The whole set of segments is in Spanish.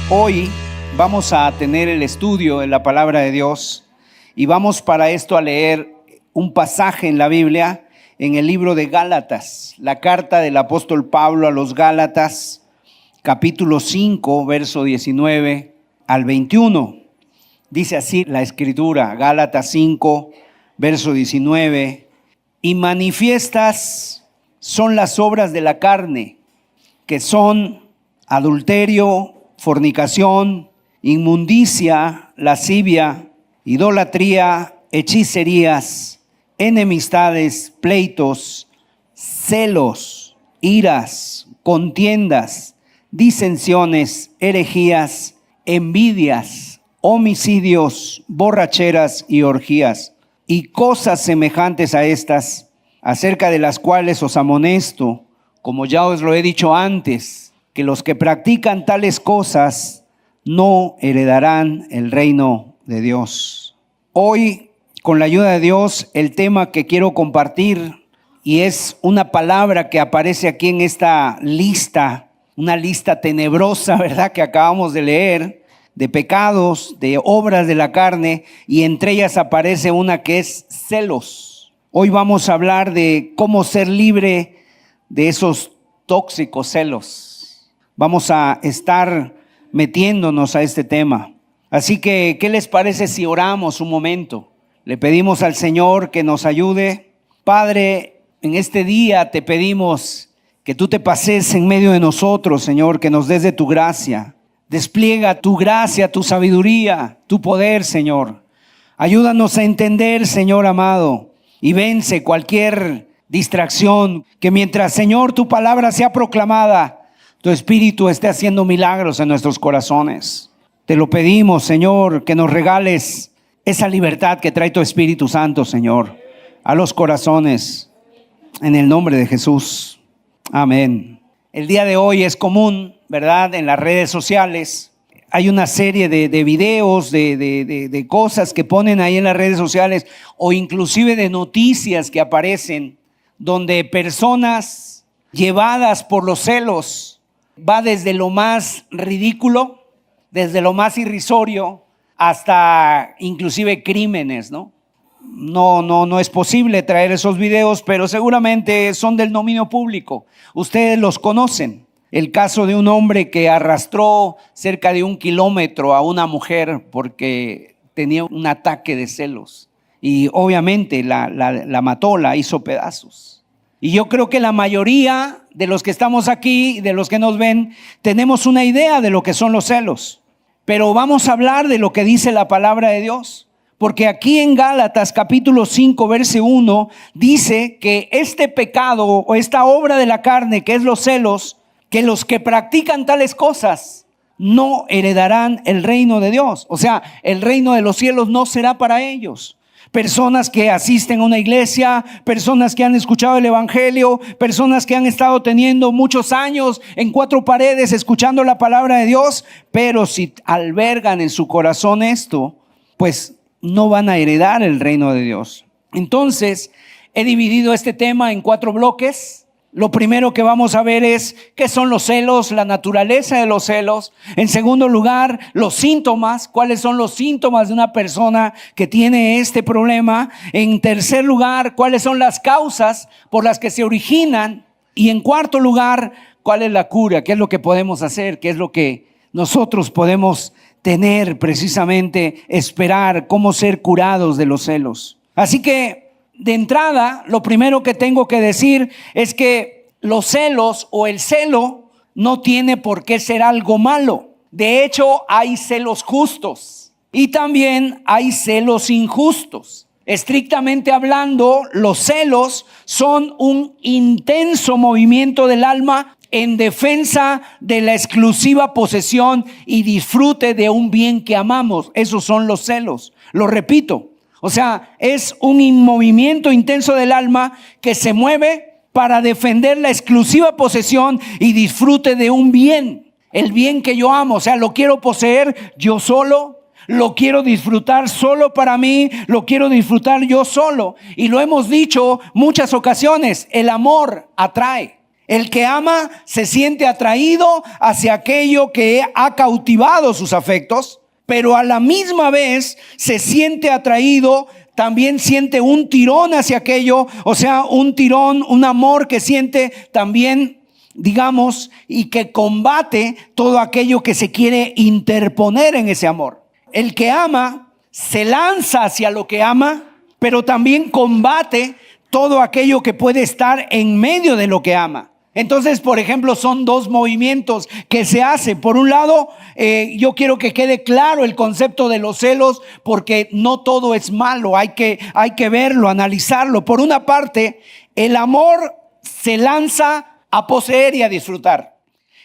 Hoy vamos a tener el estudio de la palabra de Dios y vamos para esto a leer un pasaje en la Biblia, en el libro de Gálatas, la carta del apóstol Pablo a los Gálatas, capítulo 5, verso 19 al 21. Dice así la escritura, Gálatas 5, verso 19, y manifiestas son las obras de la carne, que son adulterio, fornicación, inmundicia, lascivia, idolatría, hechicerías, enemistades, pleitos, celos, iras, contiendas, disensiones, herejías, envidias, homicidios, borracheras y orgías, y cosas semejantes a estas, acerca de las cuales os amonesto, como ya os lo he dicho antes, que los que practican tales cosas no heredarán el reino de Dios. Hoy, con la ayuda de Dios, el tema que quiero compartir, y es una palabra que aparece aquí en esta lista, una lista tenebrosa, ¿verdad?, que acabamos de leer, de pecados, de obras de la carne, y entre ellas aparece una que es celos. Hoy vamos a hablar de cómo ser libre de esos tóxicos celos. Vamos a estar metiéndonos a este tema. Así que, ¿qué les parece si oramos un momento? Le pedimos al Señor que nos ayude. Padre, en este día te pedimos que tú te pases en medio de nosotros, Señor, que nos des de tu gracia. Despliega tu gracia, tu sabiduría, tu poder, Señor. Ayúdanos a entender, Señor amado, y vence cualquier distracción, que mientras, Señor, tu palabra sea proclamada, tu Espíritu esté haciendo milagros en nuestros corazones. Te lo pedimos, Señor, que nos regales esa libertad que trae tu Espíritu Santo, Señor, a los corazones, en el nombre de Jesús. Amén. El día de hoy es común, ¿verdad?, en las redes sociales. Hay una serie de videos, de cosas que ponen ahí en las redes sociales, o inclusive de noticias que aparecen, donde personas llevadas por los celos, va desde lo más ridículo, desde lo más irrisorio, hasta inclusive crímenes, ¿no? No es posible traer esos videos, pero seguramente son del dominio público. Ustedes los conocen. El caso de un hombre que arrastró cerca de 1 kilómetro a una mujer porque tenía un ataque de celos. Y obviamente la mató, la hizo pedazos. Y yo creo que la mayoría de los que estamos aquí, de los que nos ven, tenemos una idea de lo que son los celos. Pero vamos a hablar de lo que dice la palabra de Dios. Porque aquí en Gálatas capítulo 5, verso 1, dice que este pecado o esta obra de la carne, que es los celos, que los que practican tales cosas no heredarán el reino de Dios. O sea, el reino de los cielos no será para ellos. Personas que asisten a una iglesia, personas que han escuchado el evangelio, personas que han estado teniendo muchos años en 4 paredes escuchando la palabra de Dios, pero si albergan en su corazón esto, pues no van a heredar el reino de Dios. Entonces, he dividido este tema en 4 bloques. Lo primero que vamos a ver es qué son los celos, la naturaleza de los celos. En segundo lugar, los síntomas, cuáles son los síntomas de una persona que tiene este problema. En tercer lugar, cuáles son las causas por las que se originan. Y en cuarto lugar, cuál es la cura, qué es lo que podemos hacer, qué es lo que nosotros podemos tener precisamente, esperar, cómo ser curados de los celos. Así que, de entrada, lo primero que tengo que decir es que los celos o el celo no tiene por qué ser algo malo. De hecho, hay celos justos y también hay celos injustos. Estrictamente hablando, los celos son un intenso movimiento del alma en defensa de la exclusiva posesión y disfrute de un bien que amamos. Esos son los celos. Lo repito. O sea, es un movimiento intenso del alma que se mueve para defender la exclusiva posesión y disfrute de un bien. El bien que yo amo, o sea, lo quiero poseer yo solo, lo quiero disfrutar solo para mí, lo quiero disfrutar yo solo. Y lo hemos dicho muchas ocasiones, el amor atrae. El que ama se siente atraído hacia aquello que ha cautivado sus afectos, pero a la misma vez se siente atraído, también siente un tirón hacia aquello, o sea, un tirón, un amor que siente también, digamos, y que combate todo aquello que se quiere interponer en ese amor. El que ama se lanza hacia lo que ama, pero también combate todo aquello que puede estar en medio de lo que ama. Entonces, por ejemplo, son dos movimientos que se hacen. Por un lado, yo quiero que quede claro el concepto de los celos, porque no todo es malo, hay que verlo, analizarlo. Por una parte, el amor se lanza a poseer y a disfrutar.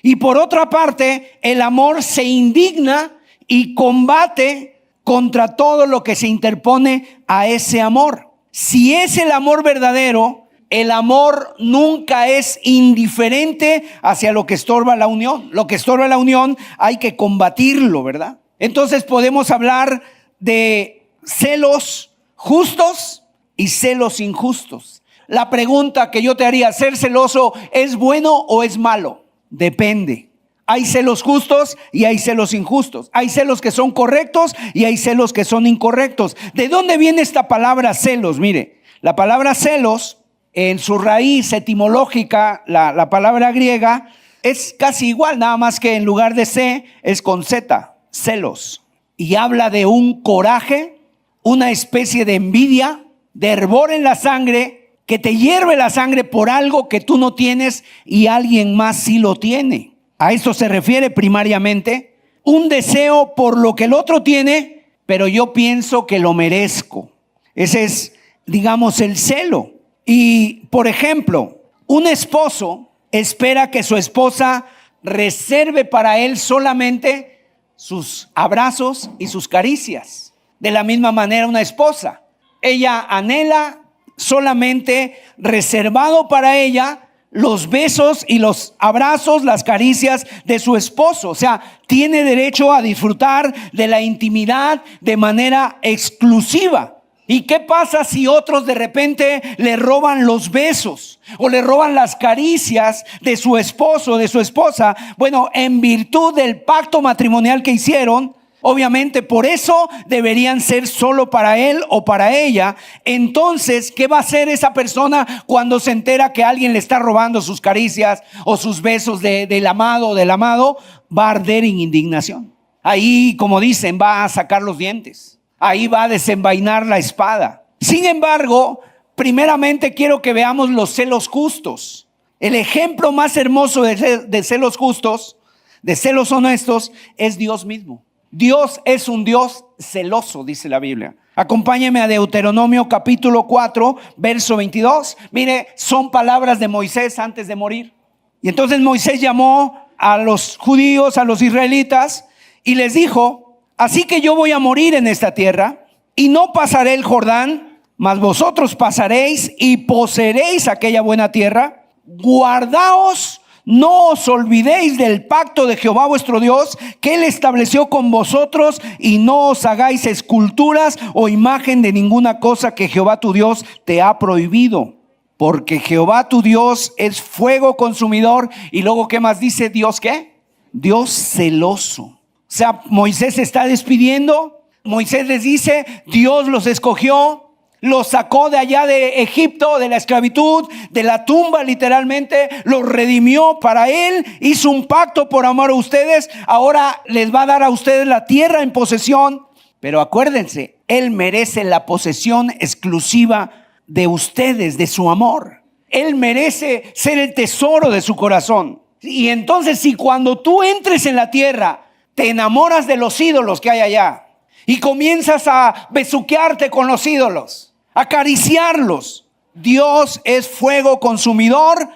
Y por otra parte, el amor se indigna y combate contra todo lo que se interpone a ese amor. Si es el amor verdadero, el amor nunca es indiferente hacia lo que estorba la unión. Lo que estorba la unión hay que combatirlo, ¿verdad? Entonces podemos hablar de celos justos y celos injustos. La pregunta que yo te haría, ¿ser celoso es bueno o es malo? Depende. Hay celos justos y hay celos injustos. Hay celos que son correctos y hay celos que son incorrectos. ¿De dónde viene esta palabra celos? Mire, la palabra celos, en su raíz etimológica, la palabra griega es casi igual, nada más que en lugar de C es con Z, celos. Y habla de un coraje, una especie de envidia, de hervor en la sangre, que te hierve la sangre por algo que tú no tienes y alguien más sí lo tiene. A eso se refiere primariamente, un deseo por lo que el otro tiene, pero yo pienso que lo merezco. Ese es, digamos, el celo. Y, por ejemplo, un esposo espera que su esposa reserve para él solamente sus abrazos y sus caricias. De la misma manera, una esposa, ella anhela solamente reservado para ella los besos y los abrazos, las caricias de su esposo. O sea, tiene derecho a disfrutar de la intimidad de manera exclusiva. ¿Y qué pasa si otros de repente le roban los besos o le roban las caricias de su esposo o de su esposa? Bueno, en virtud del pacto matrimonial que hicieron, obviamente por eso deberían ser solo para él o para ella. Entonces, ¿qué va a hacer esa persona cuando se entera que alguien le está robando sus caricias o sus besos del amado o del amado? Va a arder en indignación. Ahí, como dicen, va a sacar los dientes. Ahí va a desenvainar la espada. Sin embargo, primeramente quiero que veamos los celos justos. El ejemplo más hermoso de celos justos, de celos honestos, es Dios mismo. Dios es un Dios celoso, dice la Biblia. Acompáñeme a Deuteronomio capítulo 4, verso 22. Mire, son palabras de Moisés antes de morir. Y entonces Moisés llamó a los judíos, a los israelitas, y les dijo: así que yo voy a morir en esta tierra y no pasaré el Jordán, mas vosotros pasaréis y poseeréis aquella buena tierra. Guardaos, no os olvidéis del pacto de Jehová vuestro Dios, que Él estableció con vosotros, y no os hagáis esculturas o imagen de ninguna cosa que Jehová tu Dios te ha prohibido. Porque Jehová tu Dios es fuego consumidor. Y luego, ¿qué más dice Dios? ¿Qué? Dios celoso. O sea, Moisés se está despidiendo. Moisés les dice, Dios los escogió, los sacó de allá de Egipto, de la esclavitud, de la tumba literalmente, los redimió para Él, hizo un pacto por amor a ustedes. Ahora les va a dar a ustedes la tierra en posesión. Pero acuérdense, Él merece la posesión exclusiva de ustedes, de su amor. Él merece ser el tesoro de su corazón. Y entonces, si cuando tú entres en la tierra te enamoras de los ídolos que hay allá y comienzas a besuquearte con los ídolos, acariciarlos, Dios es fuego consumidor,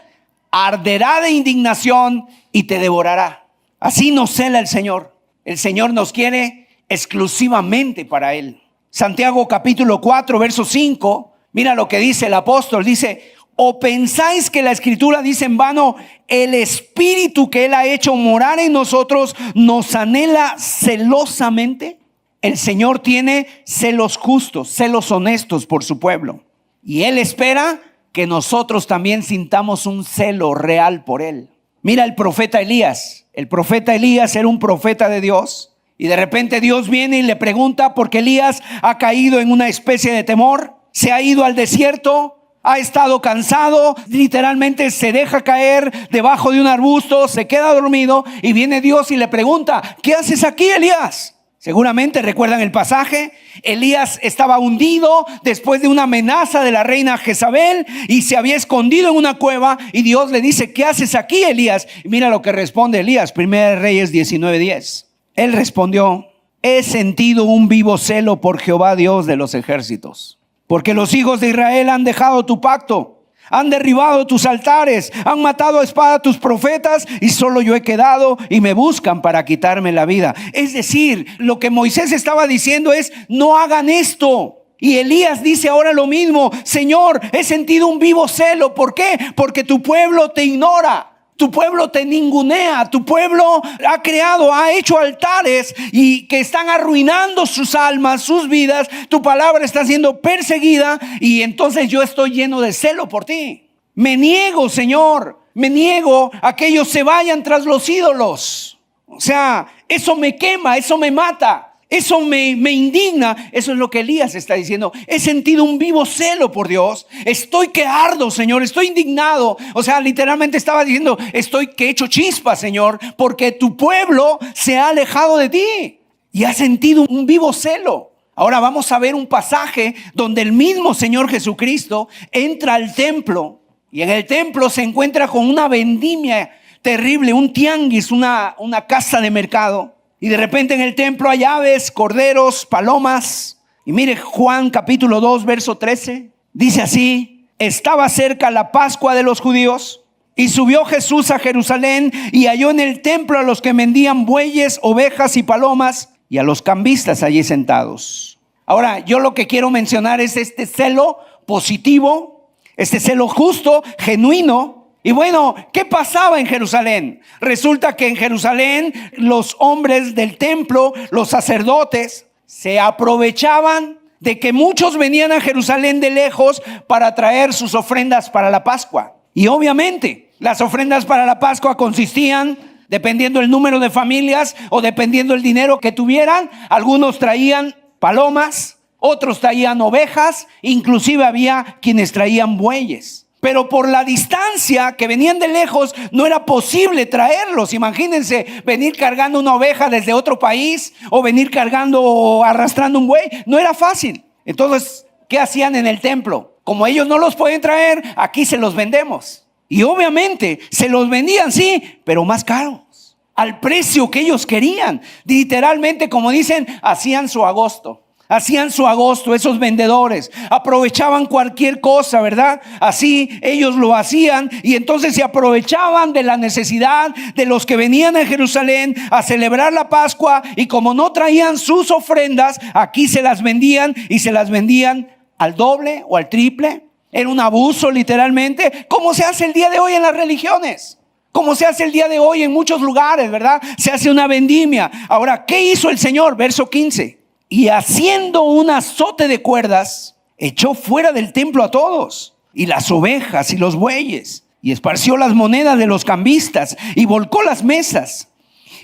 arderá de indignación y te devorará. Así nos cela el Señor. El Señor nos quiere exclusivamente para Él. Santiago capítulo 4, verso 5, mira lo que dice el apóstol. Dice: ¿o pensáis que la Escritura dice en vano, el Espíritu que Él ha hecho morar en nosotros nos anhela celosamente? El Señor tiene celos justos, celos honestos por su pueblo. Y Él espera que nosotros también sintamos un celo real por Él. Mira el profeta Elías. El profeta Elías era un profeta de Dios. Y de repente Dios viene y le pregunta porque Elías ha caído en una especie de temor. Se ha ido al desierto, ha estado cansado, literalmente se deja caer debajo de un arbusto, se queda dormido y viene Dios y le pregunta: ¿qué haces aquí, Elías? Seguramente recuerdan el pasaje. Elías estaba hundido después de una amenaza de la reina Jezabel y se había escondido en una cueva, y Dios le dice: ¿qué haces aquí, Elías? Y mira lo que responde Elías, 1 Reyes 19:10. Él respondió: he sentido un vivo celo por Jehová, Dios de los ejércitos, porque los hijos de Israel han dejado tu pacto, han derribado tus altares, han matado a espada a tus profetas, y solo yo he quedado y me buscan para quitarme la vida. Es decir, lo que Moisés estaba diciendo es: no hagan esto. Y Elías dice ahora lo mismo: Señor, he sentido un vivo celo. ¿Por qué? Porque tu pueblo te ignora. Tu pueblo te ningunea, tu pueblo ha hecho altares y que están arruinando sus almas, sus vidas. Tu palabra está siendo perseguida y entonces yo estoy lleno de celo por ti. Me niego, Señor, me niego a que ellos se vayan tras los ídolos. O sea, eso me quema, eso me mata. Eso me indigna. Eso es lo que Elías está diciendo. He sentido un vivo celo por Dios. Estoy que ardo, Señor. Estoy indignado. O sea, literalmente estaba diciendo: estoy que echo chispas, Señor, porque tu pueblo se ha alejado de ti. Y ha sentido un vivo celo. Ahora vamos a ver un pasaje donde el mismo Señor Jesucristo entra al templo. Y en el templo se encuentra con una vendimia terrible, un tianguis, una casa de mercado. Y de repente en el templo hay aves, corderos, palomas. Y mire Juan capítulo 2, verso 13. Dice así: estaba cerca la Pascua de los judíos, y subió Jesús a Jerusalén y halló en el templo a los que vendían bueyes, ovejas y palomas, y a los cambistas allí sentados. Ahora, yo lo que quiero mencionar es este celo positivo, este celo justo, genuino. Y bueno, ¿qué pasaba en Jerusalén? Resulta que en Jerusalén los hombres del templo, los sacerdotes, se aprovechaban de que muchos venían a Jerusalén de lejos para traer sus ofrendas para la Pascua. Y obviamente las ofrendas para la Pascua consistían, dependiendo el número de familias o dependiendo el dinero que tuvieran, algunos traían palomas, otros traían ovejas, inclusive había quienes traían bueyes. Pero por la distancia, que venían de lejos, no era posible traerlos. Imagínense venir cargando una oveja desde otro país, o venir cargando o arrastrando un buey. No era fácil. Entonces, ¿qué hacían en el templo? Como ellos no los pueden traer, aquí se los vendemos. Y obviamente se los vendían, sí, pero más caros, al precio que ellos querían. Literalmente, como dicen, hacían su agosto. Hacían su agosto esos vendedores, aprovechaban cualquier cosa, ¿verdad? Así ellos lo hacían, y entonces se aprovechaban de la necesidad de los que venían a Jerusalén a celebrar la Pascua, y como no traían sus ofrendas, aquí se las vendían, y se las vendían al doble o al triple. Era un abuso, literalmente, como se hace el día de hoy en las religiones. Como se hace el día de hoy en muchos lugares, ¿verdad? Se hace una vendimia. Ahora, ¿qué hizo el Señor? Verso 15. Y haciendo un azote de cuerdas, echó fuera del templo a todos, y las ovejas y los bueyes, y esparció las monedas de los cambistas, y volcó las mesas.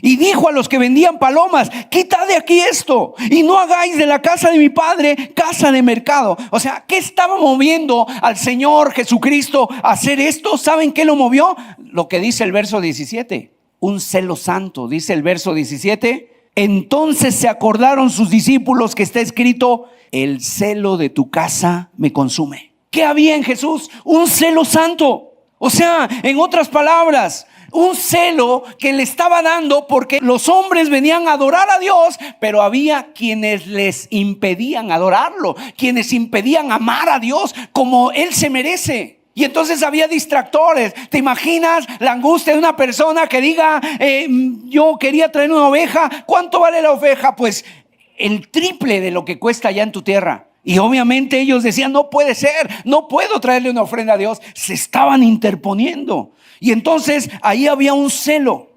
Y dijo a los que vendían palomas: quitad de aquí esto, y no hagáis de la casa de mi padre casa de mercado. O sea, ¿qué estaba moviendo al Señor Jesucristo a hacer esto? ¿Saben qué lo movió? Lo que dice el verso 17. Un celo santo, dice el verso 17. Entonces se acordaron sus discípulos que está escrito: el celo de tu casa me consume. ¿Qué había en Jesús? Un celo santo. O sea, en otras palabras, un celo que le estaba dando, porque los hombres venían a adorar a Dios, pero había quienes les impedían adorarlo, quienes impedían amar a Dios como Él se merece. Y entonces había distractores. ¿Te imaginas la angustia de una persona que diga: yo quería traer una oveja? ¿Cuánto vale la oveja? Pues el triple de lo que cuesta allá en tu tierra. Y obviamente ellos decían: no puede ser, no puedo traerle una ofrenda a Dios. Se estaban interponiendo. Y entonces ahí había un celo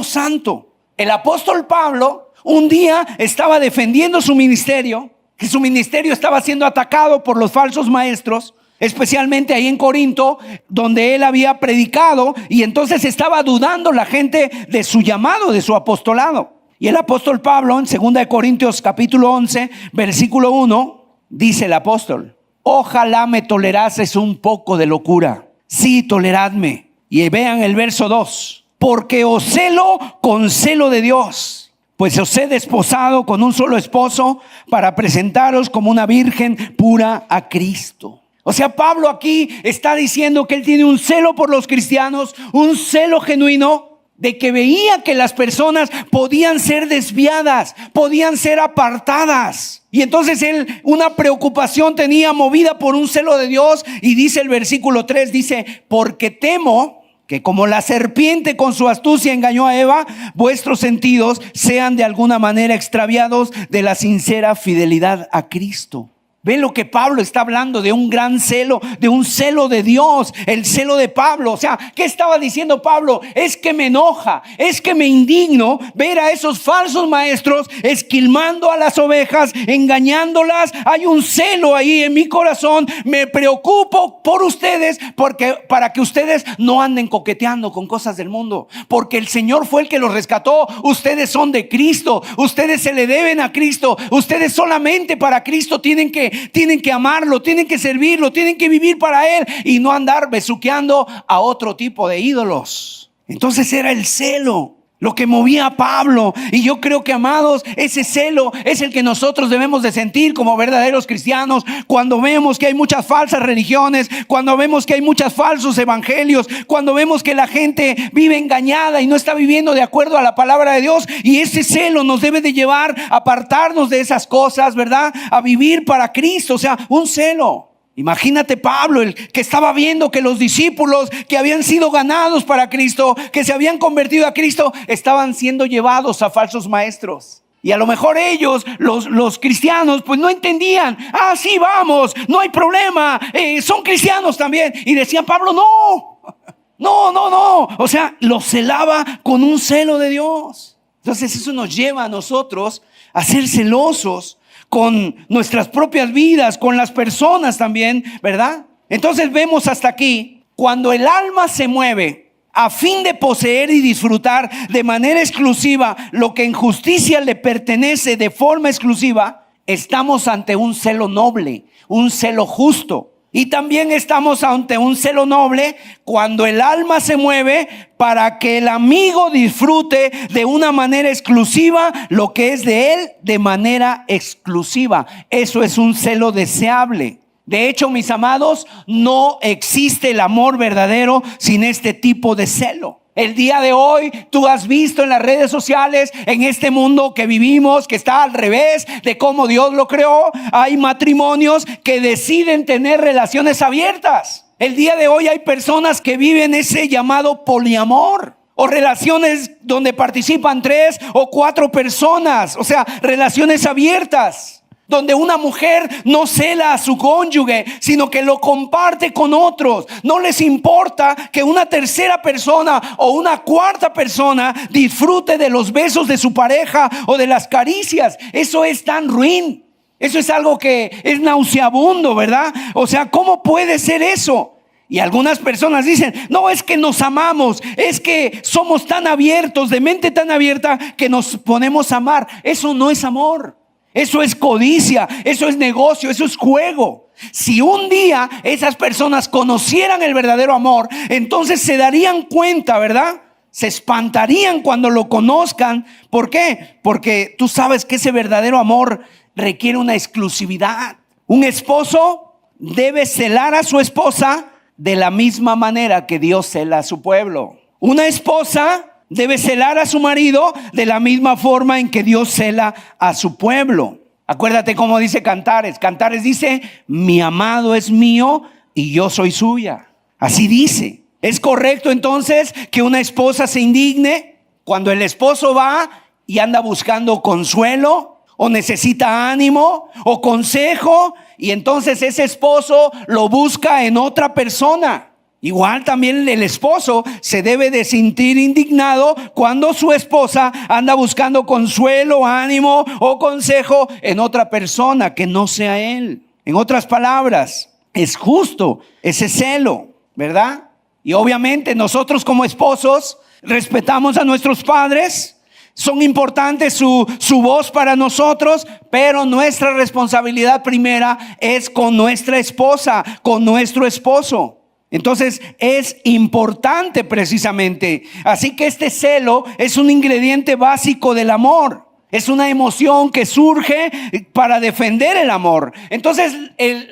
santo. El apóstol Pablo un día estaba defendiendo su ministerio, que su ministerio estaba siendo atacado por los falsos maestros. especialmente ahí en Corinto, donde él había predicado, y entonces estaba dudando la gente de su llamado, de su apostolado. Y el apóstol Pablo, en 2 Corintios capítulo 11, versículo 1, dice el apóstol: ojalá me tolerases un poco de locura. Sí, toleradme. Y vean el verso 2: porque os celo con celo de Dios, pues os he desposado con un solo esposo para presentaros como una virgen pura a Cristo. O sea, Pablo aquí está diciendo que él tiene un celo por los cristianos, un celo genuino, de que veía que las personas podían ser desviadas, podían ser apartadas. Y entonces él una preocupación tenía, movida por un celo de Dios. Y dice el versículo 3, dice: porque temo que como la serpiente con su astucia engañó a Eva, vuestros sentidos sean de alguna manera extraviados de la sincera fidelidad a Cristo. Ven lo que Pablo está hablando, de un gran celo, de un celo de Dios, el celo de Pablo. O sea, ¿qué estaba diciendo Pablo? Es que me enoja, es que me indigno ver a esos falsos maestros esquilmando a las ovejas, engañándolas. Hay un celo ahí en mi corazón. Me preocupo por ustedes, porque para que ustedes no anden coqueteando con cosas del mundo, porque el Señor fue el que los rescató. Ustedes son de Cristo, ustedes se le deben a Cristo, ustedes solamente para Cristo tienen que amarlo, tienen que servirlo, tienen que vivir para Él y no andar besuqueando a otro tipo de ídolos. Entonces era el celo lo que movía a Pablo. Y yo creo que, amados, ese celo es el que nosotros debemos de sentir como verdaderos cristianos cuando vemos que hay muchas falsas religiones, cuando vemos que hay muchos falsos evangelios, cuando vemos que la gente vive engañada y no está viviendo de acuerdo a la palabra de Dios. Y ese celo nos debe de llevar a apartarnos de esas cosas, ¿verdad? A vivir para Cristo, o sea, un celo. Imagínate Pablo, el que estaba viendo que los discípulos que habían sido ganados para Cristo, que se habían convertido a Cristo, estaban siendo llevados a falsos maestros. Y a lo mejor ellos, los cristianos, pues no entendían. Ah, sí, vamos, no hay problema, son cristianos también. Y decían: Pablo, no. O sea, los celaba con un celo de Dios. Entonces eso nos lleva a nosotros a ser celosos con nuestras propias vidas, con las personas también, ¿verdad? Entonces vemos hasta aquí, cuando el alma se mueve a fin de poseer y disfrutar de manera exclusiva lo que en justicia le pertenece de forma exclusiva, estamos ante un celo noble, un celo justo. Y también estamos ante un celo noble cuando el alma se mueve para que el amigo disfrute de una manera exclusiva lo que es de él de manera exclusiva. Eso es un celo deseable. De hecho, mis amados, no existe el amor verdadero sin este tipo de celo. El día de hoy tú has visto en las redes sociales, en este mundo que vivimos, que está al revés de cómo Dios lo creó, hay matrimonios que deciden tener relaciones abiertas. El día de hoy hay personas que viven ese llamado poliamor, o relaciones donde participan 3 o 4 personas, o sea, relaciones abiertas, donde una mujer no cela a su cónyuge, sino que lo comparte con otros. No les importa que una tercera persona o una cuarta persona disfrute de los besos de su pareja o de las caricias. Eso es tan ruin. Eso es algo que es nauseabundo, ¿verdad? O sea, ¿cómo puede ser eso? Y algunas personas dicen: no, es que nos amamos, es que somos tan abiertos, de mente tan abierta, que nos ponemos a amar. Eso no es amor. Eso es codicia, eso es negocio, eso es juego. Si un día esas personas conocieran el verdadero amor, entonces se darían cuenta, ¿verdad? Se espantarían cuando lo conozcan. ¿Por qué? Porque tú sabes que ese verdadero amor requiere una exclusividad. Un esposo debe celar a su esposa de la misma manera que Dios cela a su pueblo. Una esposa debe celar a su marido de la misma forma en que Dios cela a su pueblo. Acuérdate cómo dice Cantares. Cantares dice: mi amado es mío y yo soy suya. Así dice. ¿Es correcto entonces que una esposa se indigne cuando el esposo va y anda buscando consuelo, o necesita ánimo o consejo, y entonces ese esposo lo busca en otra persona? Igual también el esposo se debe de sentir indignado cuando su esposa anda buscando consuelo, ánimo o consejo en otra persona que no sea él. En otras palabras, es justo ese celo, ¿verdad? Y obviamente nosotros como esposos respetamos a nuestros padres. Son importantes su voz para nosotros, pero nuestra responsabilidad primera es con nuestra esposa, con nuestro esposo. Entonces es importante precisamente. Así que este celo es un ingrediente básico del amor. Es una emoción que surge para defender el amor. Entonces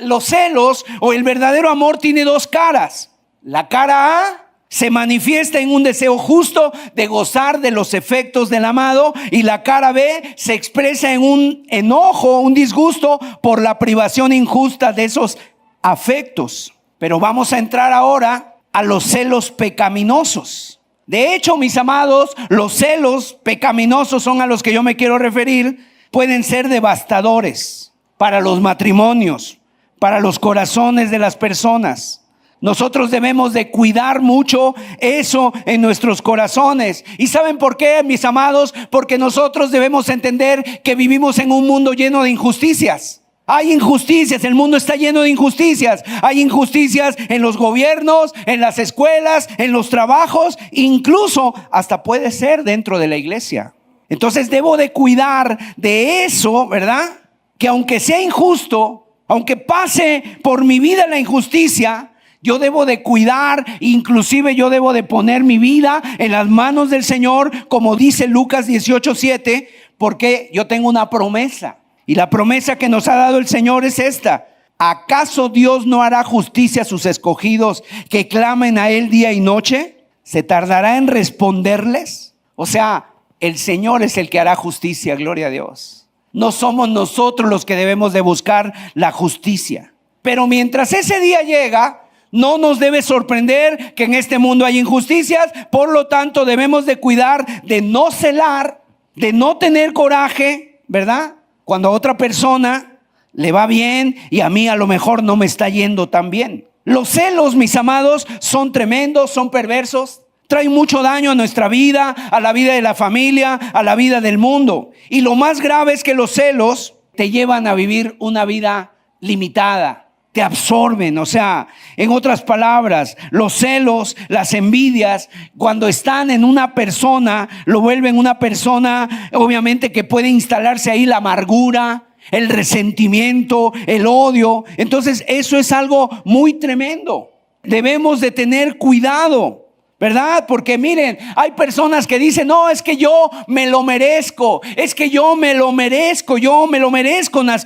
los celos o el verdadero amor tiene dos caras. La cara A se manifiesta en un deseo justo de gozar de los efectos del amado, y la cara B se expresa en un enojo, un disgusto por la privación injusta de esos afectos. Pero vamos a entrar ahora a los celos pecaminosos. De hecho, mis amados, los celos pecaminosos son a los que yo me quiero referir. Pueden ser devastadores para los matrimonios, para los corazones de las personas. Nosotros debemos de cuidar mucho eso en nuestros corazones. ¿Y saben por qué, mis amados? Porque nosotros debemos entender que vivimos en un mundo lleno de injusticias. Hay injusticias, el mundo está lleno de injusticias. Hay injusticias en los gobiernos, en las escuelas, en los trabajos, incluso hasta puede ser dentro de la iglesia. Entonces debo de cuidar de eso, ¿verdad? Que aunque sea injusto, aunque pase por mi vida la injusticia, yo debo de cuidar, inclusive yo debo de poner mi vida en las manos del Señor, como dice Lucas 18:7, porque yo tengo una promesa. Y la promesa que nos ha dado el Señor es esta: ¿acaso Dios no hará justicia a sus escogidos que clamen a Él día y noche? ¿Se tardará en responderles? O sea, el Señor es el que hará justicia, gloria a Dios. No somos nosotros los que debemos de buscar la justicia. Pero mientras ese día llega, no nos debe sorprender que en este mundo hay injusticias. Por lo tanto, debemos de cuidar de no celar, de no tener coraje, ¿verdad? Cuando a otra persona le va bien y a mí a lo mejor no me está yendo tan bien. Los celos, mis amados, son tremendos, son perversos. Traen mucho daño a nuestra vida, a la vida de la familia, a la vida del mundo. Y lo más grave es que los celos te llevan a vivir una vida limitada. Te absorben, o sea, en otras palabras, los celos, las envidias, cuando están en una persona, lo vuelven una persona, obviamente, que puede instalarse ahí la amargura, el resentimiento, el odio. Entonces eso es algo muy tremendo. Debemos de tener cuidado, ¿verdad? Porque miren, hay personas que dicen: no, es que yo me lo merezco, es que yo me lo merezco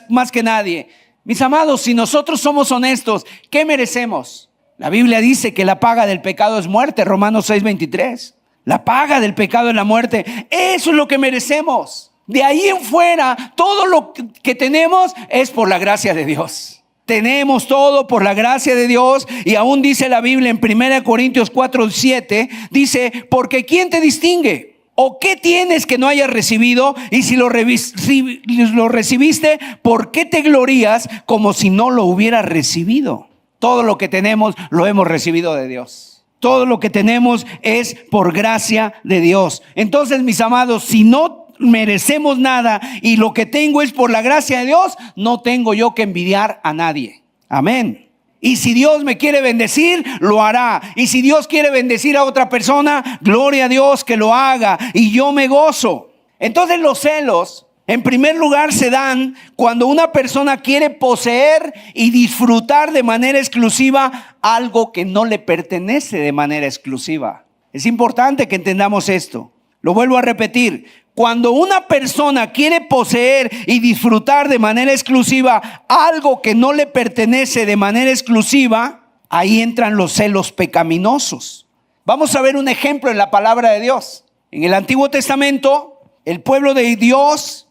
más que nadie. Mis amados, si nosotros somos honestos, ¿qué merecemos? La Biblia dice que la paga del pecado es muerte, Romanos 6:23. La paga del pecado es la muerte. Eso es lo que merecemos. De ahí en fuera, todo lo que tenemos es por la gracia de Dios. Tenemos todo por la gracia de Dios. Y aún dice la Biblia en 1 Corintios 4:7, dice: porque ¿quién te distingue? ¿O qué tienes que no hayas recibido? Y si lo recibiste, ¿por qué te glorías como si no lo hubieras recibido? Todo lo que tenemos lo hemos recibido de Dios. Todo lo que tenemos es por gracia de Dios. Entonces, mis amados, si no merecemos nada y lo que tengo es por la gracia de Dios, no tengo yo que envidiar a nadie. Amén. Y si Dios me quiere bendecir, lo hará. Y si Dios quiere bendecir a otra persona, gloria a Dios que lo haga. Y yo me gozo. Entonces los celos, en primer lugar, se dan cuando una persona quiere poseer y disfrutar de manera exclusiva algo que no le pertenece de manera exclusiva. Es importante que entendamos esto. Lo vuelvo a repetir. Cuando una persona quiere poseer y disfrutar de manera exclusiva algo que no le pertenece de manera exclusiva, ahí entran los celos pecaminosos. Vamos a ver un ejemplo en la palabra de Dios. En el Antiguo Testamento, el pueblo de Dios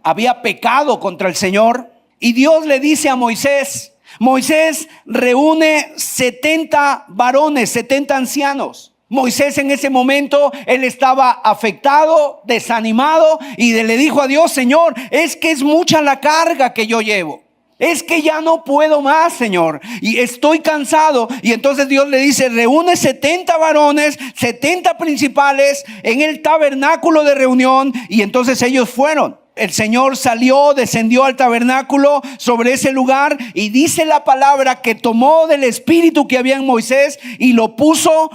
había pecado contra el Señor y Dios le dice a Moisés: Moisés, reúne 70 varones, 70 ancianos. Moisés en ese momento, él estaba afectado, desanimado, y le dijo a Dios: Señor, es que es mucha la carga que yo llevo. Es que ya no puedo más, Señor, y estoy cansado. Y entonces Dios le dice: reúne 70 varones, 70 principales en el tabernáculo de reunión. Y entonces ellos fueron. el Señor salió, descendió al tabernáculo sobre ese lugar y dice la palabra que tomó del espíritu que había en Moisés y lo puso,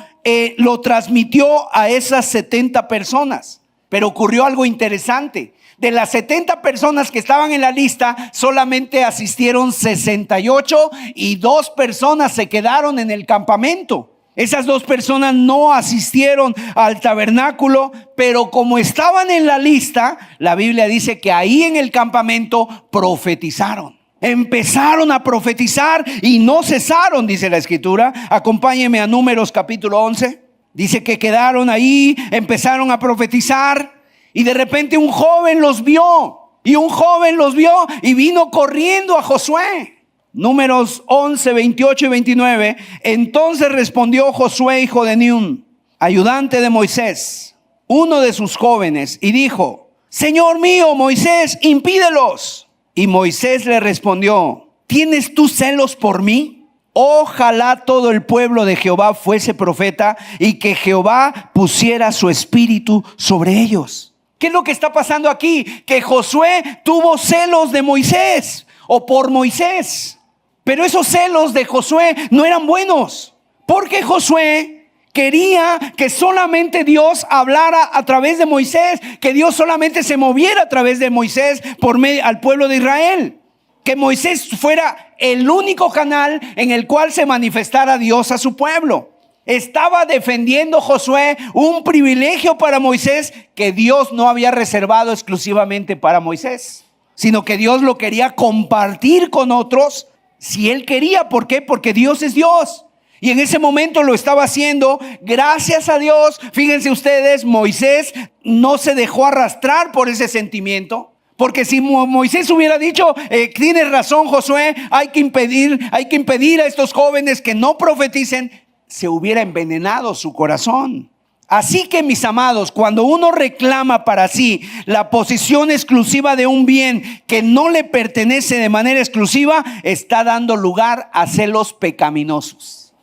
lo transmitió a esas 70 personas. Pero ocurrió algo interesante. De las 70 personas que estaban en la lista, solamente asistieron 68 y 2 personas se quedaron en el campamento. Esas 2 personas no asistieron al tabernáculo, pero como estaban en la lista, la Biblia dice que ahí en el campamento profetizaron. Empezaron a profetizar y no cesaron, dice la escritura. Acompáñeme a Números capítulo 11. Dice que quedaron ahí, empezaron a profetizar y de repente un joven los vio. Y vino corriendo a Josué. Números 11, 28 y 29. Entonces respondió Josué, hijo de Nun, ayudante de Moisés, uno de sus jóvenes, y dijo: Señor mío, Moisés, impídelos. Y Moisés le respondió: ¿tienes tú celos por mí? Ojalá todo el pueblo de Jehová fuese profeta y que Jehová pusiera su espíritu sobre ellos. ¿Qué es lo que está pasando aquí? Que Josué tuvo celos de Moisés o por Moisés. Pero esos celos de Josué no eran buenos, porque Josué quería que solamente Dios hablara a través de Moisés, que Dios solamente se moviera a través de Moisés por medio al pueblo de Israel, que Moisés fuera el único canal en el cual se manifestara Dios a su pueblo. Estaba defendiendo Josué un privilegio para Moisés que Dios no había reservado exclusivamente para Moisés, sino que Dios lo quería compartir con otros si él quería. ¿Por qué? Porque Dios es Dios. Y en ese momento lo estaba haciendo. Gracias a Dios, fíjense ustedes, Moisés no se dejó arrastrar por ese sentimiento. Porque si Moisés hubiera dicho, tienes razón, Josué, hay que impedir a estos jóvenes que no profeticen, se hubiera envenenado su corazón. Así que, mis amados, cuando uno reclama para sí la posición exclusiva de un bien que no le pertenece de manera exclusiva, está dando lugar a celos pecaminosos.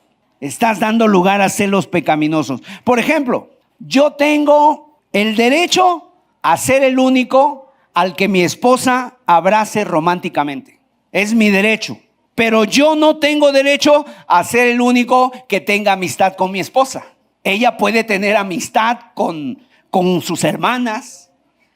Estás dando lugar a celos pecaminosos. Por ejemplo, yo tengo el derecho a ser el único al que mi esposa abrace románticamente. Es mi derecho. Pero yo no tengo derecho a ser el único que tenga amistad con mi esposa. Ella puede tener amistad con sus hermanas,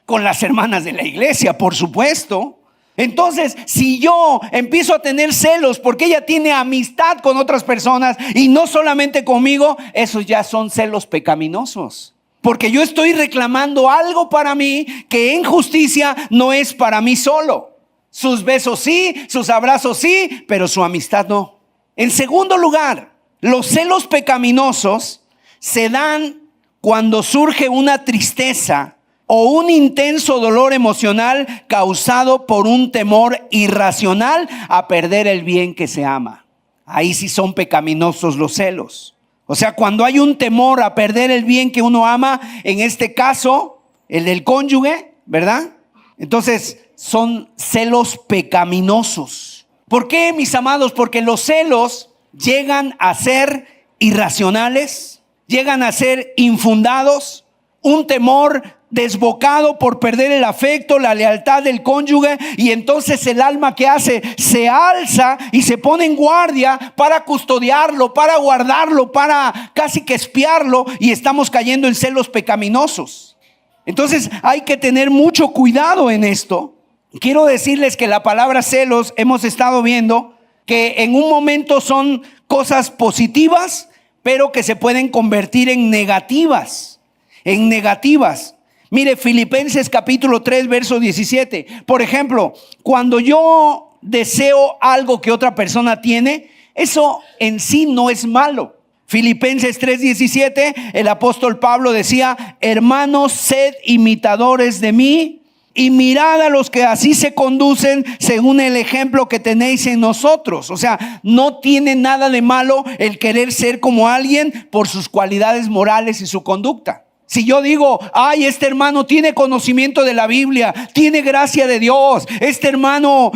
con las hermanas de la iglesia, por supuesto. Entonces, si yo empiezo a tener celos porque ella tiene amistad con otras personas y no solamente conmigo, esos ya son celos pecaminosos. Porque yo estoy reclamando algo para mí que en justicia no es para mí solo. Sus besos sí, sus abrazos sí, pero su amistad no. En segundo lugar, los celos pecaminosos se dan cuando surge una tristeza o un intenso dolor emocional causado por un temor irracional a perder el bien que se ama. Ahí sí son pecaminosos los celos. O sea, cuando hay un temor a perder el bien que uno ama, en este caso, el del cónyuge, ¿verdad? Entonces, son celos pecaminosos. ¿Por qué, mis amados? Porque los celos llegan a ser irracionales, llegan a ser infundados, un temor desbocado por perder el afecto, la lealtad del cónyuge, y entonces el alma, ¿qué hace? Se alza y se pone en guardia para custodiarlo, para guardarlo, para casi que espiarlo, y estamos cayendo en celos pecaminosos. Entonces hay que tener mucho cuidado en esto. Quiero decirles que la palabra celos, hemos estado viendo que en un momento son cosas positivas, pero que se pueden convertir en negativas. Mire, Filipenses capítulo 3, verso 17. Por ejemplo, cuando yo deseo algo que otra persona tiene, eso en sí no es malo. Filipenses 3:17, el apóstol Pablo decía: hermanos, sed imitadores de mí y mirad a los que así se conducen según el ejemplo que tenéis en nosotros. O sea, no tiene nada de malo el querer ser como alguien por sus cualidades morales y su conducta. Si yo digo, ay, este hermano tiene conocimiento de la Biblia, tiene gracia de Dios, este hermano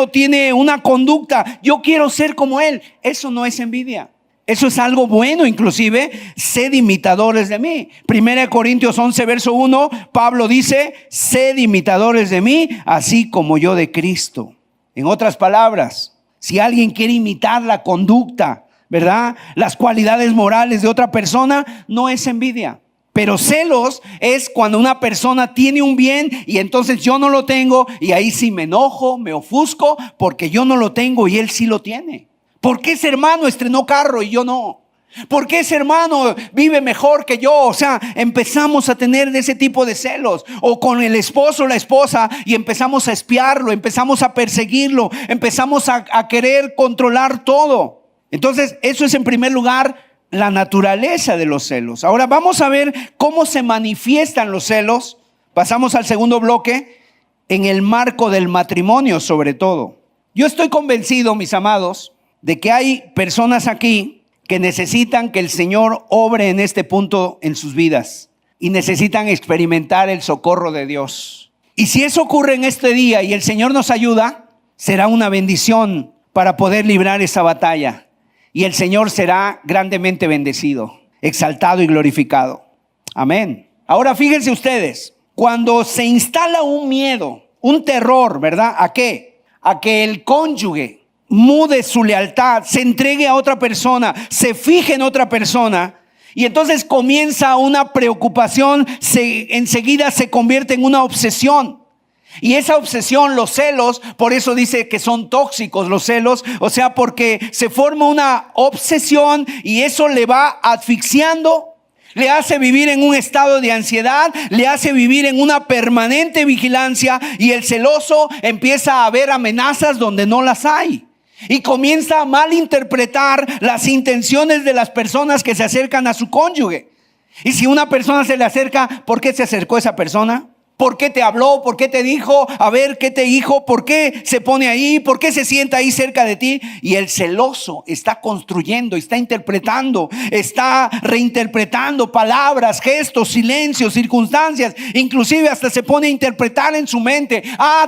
tiene una conducta, yo quiero ser como él, eso no es envidia. Eso es algo bueno, inclusive, sed imitadores de mí. 1 Corintios 11, verso 1, Pablo dice, sed imitadores de mí, así como yo de Cristo. En otras palabras, si alguien quiere imitar la conducta, ¿verdad?, las cualidades morales de otra persona, no es envidia. Pero celos es cuando una persona tiene un bien y entonces yo no lo tengo, y ahí sí me enojo, me ofusco porque yo no lo tengo y él sí lo tiene. ¿Por qué ese hermano estrenó carro y yo no? ¿Por qué ese hermano vive mejor que yo? O sea, empezamos a tener de ese tipo de celos. O con el esposo o la esposa y empezamos a espiarlo, empezamos a perseguirlo, empezamos a querer controlar todo. Entonces, eso es en primer lugar la naturaleza de los celos. Ahora vamos a ver cómo se manifiestan los celos. Pasamos al segundo bloque, en el marco del matrimonio sobre todo. Yo estoy convencido, mis amados, de que hay personas aquí que necesitan que el Señor obre en este punto en sus vidas y necesitan experimentar el socorro de Dios. Y si eso ocurre en este día y el Señor nos ayuda, será una bendición para poder librar esa batalla. Y el Señor será grandemente bendecido, exaltado y glorificado. Amén. Ahora fíjense ustedes, cuando se instala un miedo, un terror, ¿verdad? ¿A qué? A que el cónyuge mude su lealtad, se entregue a otra persona, se fije en otra persona, y entonces comienza una preocupación, enseguida se convierte en una obsesión. Y esa obsesión, los celos, por eso dice que son tóxicos los celos, o sea, porque se forma una obsesión y eso le va asfixiando, le hace vivir en un estado de ansiedad, le hace vivir en una permanente vigilancia, y el celoso empieza a ver amenazas donde no las hay. Y comienza a malinterpretar las intenciones de las personas que se acercan a su cónyuge. Y si una persona se le acerca, ¿por qué se acercó esa persona? ¿Por qué te habló? ¿Por qué te dijo? A ver, ¿qué te dijo? ¿Por qué se pone ahí? ¿Por qué se sienta ahí cerca de ti? Y el celoso está construyendo, está interpretando, está reinterpretando palabras, gestos, silencios, circunstancias. Inclusive hasta se pone a interpretar en su mente.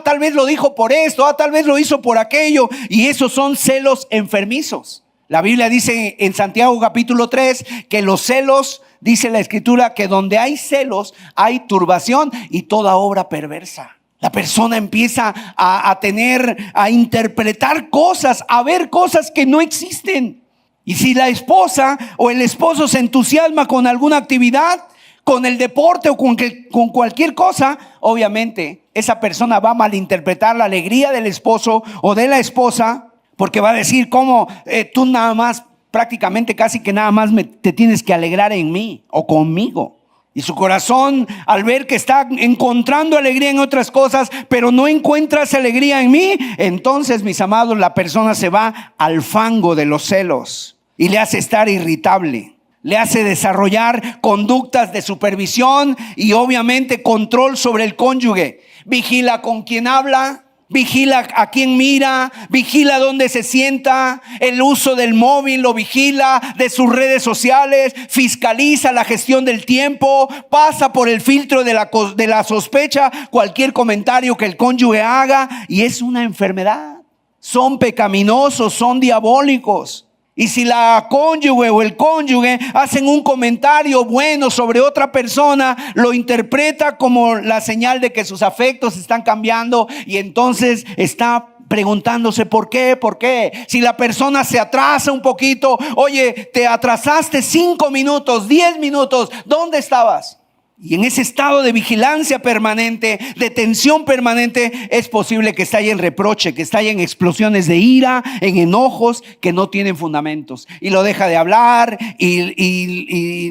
Tal vez lo dijo por esto. Tal vez lo hizo por aquello. Y esos son celos enfermizos. La Biblia dice en Santiago capítulo 3 que los celos, dice la Escritura, que donde hay celos hay turbación y toda obra perversa. La persona empieza a interpretar cosas, a ver cosas que no existen. Y si la esposa o el esposo se entusiasma con alguna actividad, con el deporte o con cualquier cosa, obviamente esa persona va a malinterpretar la alegría del esposo o de la esposa, porque va a decir cómo tú nada más, prácticamente casi que nada más te tienes que alegrar en mí o conmigo. Y su corazón, al ver que está encontrando alegría en otras cosas, pero no encuentras alegría en mí, entonces, mis amados, la persona se va al fango de los celos y le hace estar irritable. Le hace desarrollar conductas de supervisión y obviamente control sobre el cónyuge. Vigila con quién habla, vigila a quién mira, vigila dónde se sienta, el uso del móvil lo vigila, de sus redes sociales, fiscaliza la gestión del tiempo, pasa por el filtro de la sospecha cualquier comentario que el cónyuge haga, y es una enfermedad. Son pecaminosos, son diabólicos. Y si la cónyuge o el cónyuge hacen un comentario bueno sobre otra persona, lo interpreta como la señal de que sus afectos están cambiando, y entonces está preguntándose ¿por qué? ¿Por qué? Si la persona se atrasa un poquito, oye, te atrasaste 5 minutos, 10 minutos, ¿dónde estabas? Y en ese estado de vigilancia permanente, de tensión permanente, es posible que estalle en reproche, que estalle en explosiones de ira, en enojos que no tienen fundamentos. Y lo deja de hablar y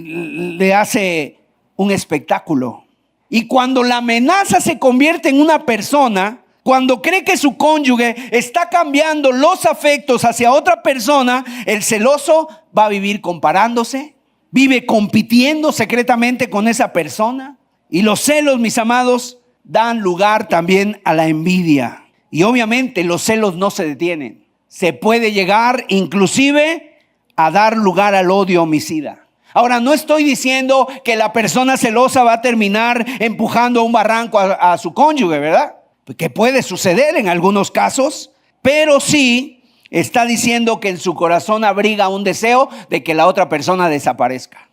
le hace un espectáculo. Y cuando la amenaza se convierte en una persona, cuando cree que su cónyuge está cambiando los afectos hacia otra persona, el celoso va a vivir comparándose, vive compitiendo secretamente con esa persona. Y los celos, mis amados, dan lugar también a la envidia. Y obviamente los celos no se detienen. Se puede llegar inclusive a dar lugar al odio homicida. Ahora, no estoy diciendo que la persona celosa va a terminar empujando a un barranco a su cónyuge, ¿verdad? Que puede suceder en algunos casos, pero sí está diciendo que en su corazón abriga un deseo de que la otra persona desaparezca.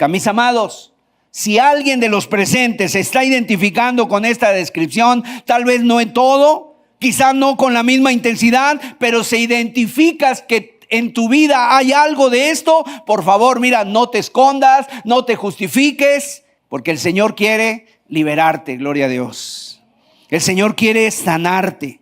Mis amados, si alguien de los presentes se está identificando con esta descripción, tal vez no en todo, quizás no con la misma intensidad, pero se identificas que en tu vida hay algo de esto, por favor, mira, no te escondas, no te justifiques, porque el Señor quiere liberarte, gloria a Dios. El Señor quiere sanarte.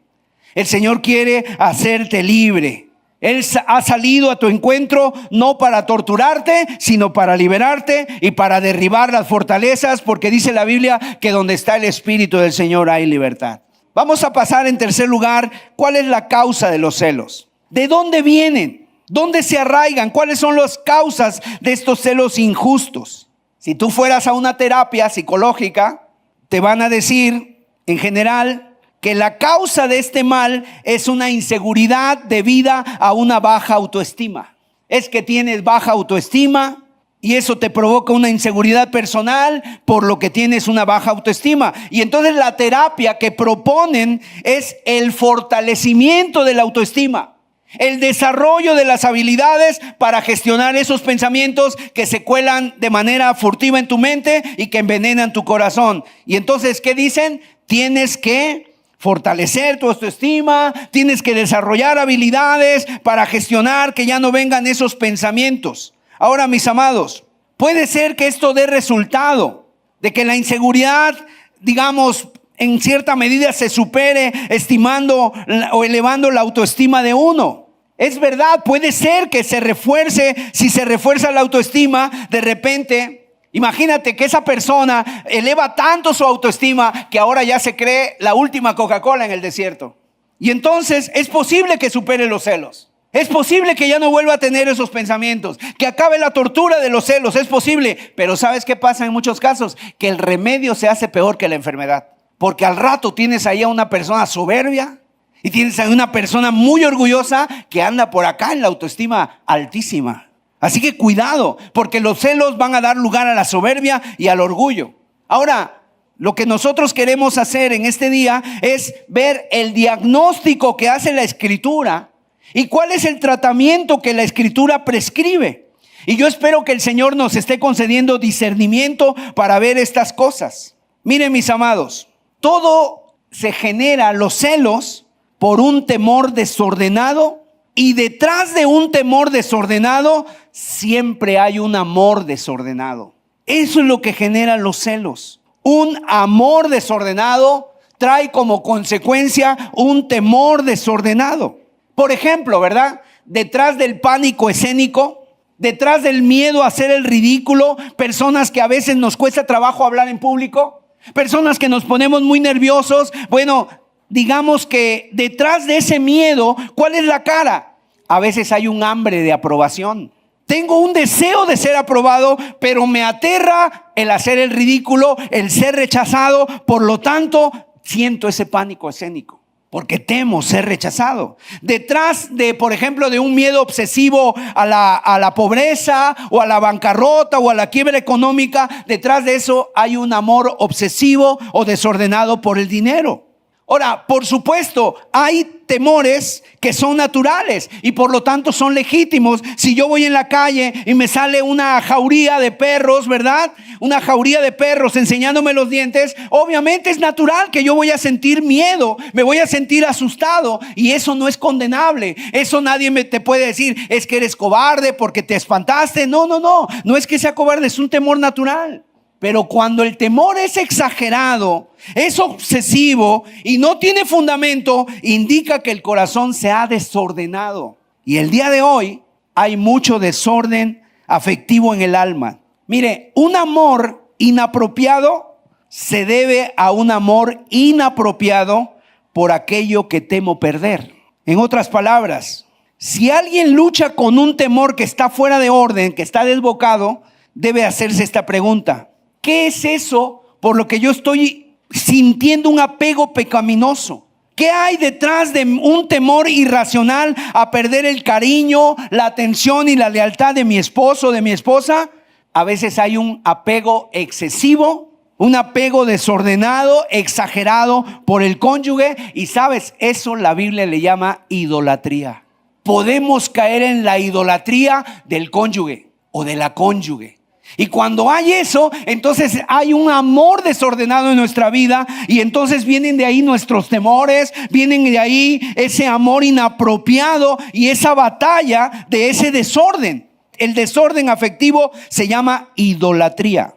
El Señor quiere hacerte libre. Él ha salido a tu encuentro no para torturarte, sino para liberarte y para derribar las fortalezas, porque dice la Biblia que donde está el Espíritu del Señor hay libertad. Vamos a pasar en tercer lugar, ¿cuál es la causa de los celos? ¿De dónde vienen? ¿Dónde se arraigan? ¿Cuáles son las causas de estos celos injustos? Si tú fueras a una terapia psicológica, te van a decir en general que la causa de este mal es una inseguridad debida a una baja autoestima. Es que tienes baja autoestima y eso te provoca una inseguridad personal, por lo que tienes una baja autoestima. Y entonces la terapia que proponen es el fortalecimiento de la autoestima, el desarrollo de las habilidades para gestionar esos pensamientos que se cuelan de manera furtiva en tu mente y que envenenan tu corazón. Y entonces, ¿qué dicen? Tienes que fortalecer tu autoestima, tienes que desarrollar habilidades para gestionar que ya no vengan esos pensamientos. Ahora, mis amados, puede ser que esto dé resultado, de que la inseguridad, digamos, en cierta medida se supere estimando o elevando la autoestima de uno. Es verdad, puede ser que se refuerce, si se refuerza la autoestima, de repente, imagínate que esa persona eleva tanto su autoestima que ahora ya se cree la última Coca-Cola en el desierto. Y entonces es posible que supere los celos. Es posible que ya no vuelva a tener esos pensamientos, que acabe la tortura de los celos, es posible. Pero ¿sabes qué pasa en muchos casos? Que el remedio se hace peor que la enfermedad. Porque al rato tienes ahí a una persona soberbia y tienes a una persona muy orgullosa que anda por acá en la autoestima altísima. Así que cuidado, porque los celos van a dar lugar a la soberbia y al orgullo. Ahora, lo que nosotros queremos hacer en este día es ver el diagnóstico que hace la Escritura y cuál es el tratamiento que la Escritura prescribe. Y yo espero que el Señor nos esté concediendo discernimiento para ver estas cosas. Miren, mis amados, todo se genera, los celos, por un temor desordenado. Y detrás de un temor desordenado, siempre hay un amor desordenado. Eso es lo que genera los celos. Un amor desordenado trae como consecuencia un temor desordenado. Por ejemplo, ¿verdad? Detrás del pánico escénico, detrás del miedo a hacer el ridículo, personas que a veces nos cuesta trabajo hablar en público, personas que nos ponemos muy nerviosos. Bueno, digamos que detrás de ese miedo, ¿cuál es la cara? A veces hay un hambre de aprobación. Tengo un deseo de ser aprobado, pero me aterra el hacer el ridículo, el ser rechazado. Por lo tanto, siento ese pánico escénico, porque temo ser rechazado. Detrás de, por ejemplo, de un miedo obsesivo a la pobreza o a la bancarrota o a la quiebra económica, detrás de eso hay un amor obsesivo o desordenado por el dinero. Ahora, por supuesto, hay temores que son naturales y por lo tanto son legítimos. Si yo voy en la calle y me sale una jauría de perros, ¿verdad? Una jauría de perros enseñándome los dientes, obviamente es natural que yo voy a sentir miedo, me voy a sentir asustado, y eso no es condenable. Eso nadie te puede decir, es que eres cobarde porque te espantaste. No es que sea cobarde, es un temor natural. Pero cuando el temor es exagerado, es obsesivo y no tiene fundamento, indica que el corazón se ha desordenado. Y el día de hoy hay mucho desorden afectivo en el alma. Mire, un amor inapropiado se debe a un amor inapropiado por aquello que temo perder. En otras palabras, si alguien lucha con un temor que está fuera de orden, que está desbocado, debe hacerse esta pregunta: ¿qué es eso por lo que yo estoy sintiendo un apego pecaminoso? ¿Qué hay detrás de un temor irracional a perder el cariño, la atención y la lealtad de mi esposo o de mi esposa? A veces hay un apego excesivo Un apego desordenado, exagerado por el cónyuge. Y sabes, eso la Biblia le llama idolatría. Podemos caer en la idolatría del cónyuge o de la cónyuge. Y cuando hay eso, entonces hay un amor desordenado en nuestra vida. Y entonces vienen de ahí nuestros temores, vienen de ahí ese amor inapropiado y esa batalla de ese desorden. El desorden afectivo se llama idolatría.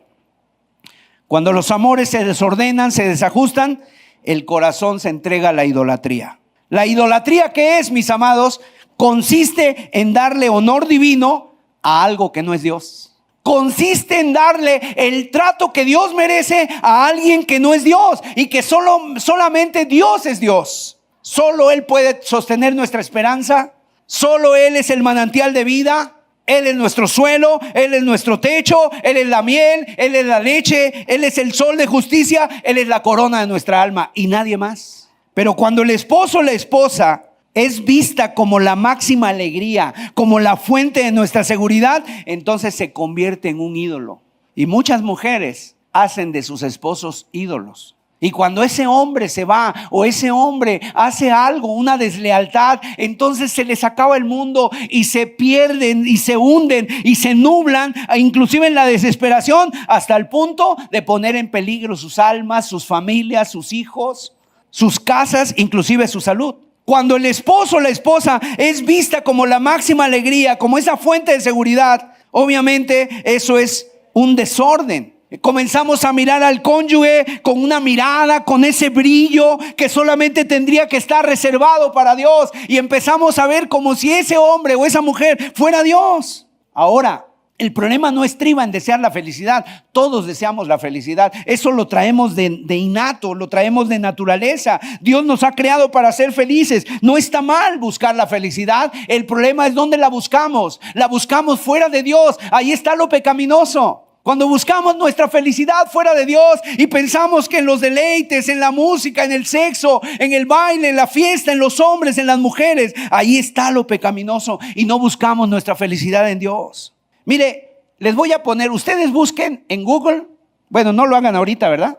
Cuando los amores se desordenan, se desajustan, el corazón se entrega a la idolatría. La idolatría, ¿qué es, mis amados? Consiste en darle honor divino a algo que no es Dios. Consiste en darle el trato que Dios merece a alguien que no es Dios y que solamente Dios es Dios. Solo Él puede sostener nuestra esperanza. Solo Él es el manantial de vida. Él es nuestro suelo, Él es nuestro techo, Él es la miel, Él es la leche, Él es el sol de justicia, Él es la corona de nuestra alma y nadie más. Pero cuando el esposo o la esposa es vista como la máxima alegría, como la fuente de nuestra seguridad, entonces se convierte en un ídolo. Y muchas mujeres hacen de sus esposos ídolos. Y cuando ese hombre se va o ese hombre hace algo, una deslealtad, entonces se les acaba el mundo y se pierden y se hunden y se nublan, inclusive en la desesperación, hasta el punto de poner en peligro sus almas, sus familias, sus hijos, sus casas, inclusive su salud. Cuando el esposo o la esposa es vista como la máxima alegría, como esa fuente de seguridad, obviamente eso es un desorden. Comenzamos a mirar al cónyuge con una mirada, con ese brillo que solamente tendría que estar reservado para Dios. Y empezamos a ver como si ese hombre o esa mujer fuera Dios. Ahora, el problema no estriba en desear la felicidad. Todos deseamos la felicidad. Eso lo traemos de innato, lo traemos de naturaleza. Dios nos ha creado para ser felices. No está mal buscar la felicidad. El problema es dónde la buscamos. La buscamos fuera de Dios. Ahí está lo pecaminoso. Cuando buscamos nuestra felicidad fuera de Dios y pensamos que en los deleites, en la música, en el sexo, en el baile, en la fiesta, en los hombres, en las mujeres, ahí está lo pecaminoso y no buscamos nuestra felicidad en Dios. Mire, les voy a poner, ustedes busquen en Google, bueno, no lo hagan ahorita, ¿verdad?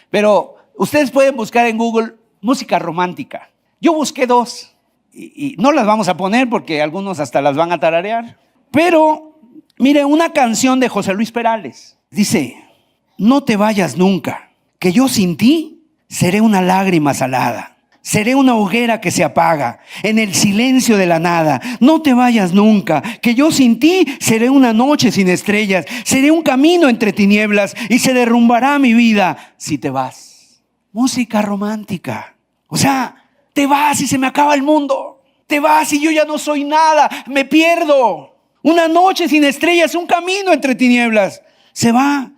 Pero ustedes pueden buscar en Google música romántica. Yo busqué dos y no las vamos a poner porque algunos hasta las van a tararear. Pero mire, una canción de José Luis Perales dice: no te vayas nunca, que yo sin ti seré una lágrima salada. Seré una hoguera que se apaga en el silencio de la nada. No te vayas nunca, que yo sin ti seré una noche sin estrellas. Seré un camino entre tinieblas y se derrumbará mi vida si te vas. Música romántica. O sea, te vas y se me acaba el mundo. Te vas y yo ya no soy nada, me pierdo. Una noche sin estrellas, un camino entre tinieblas. Se va.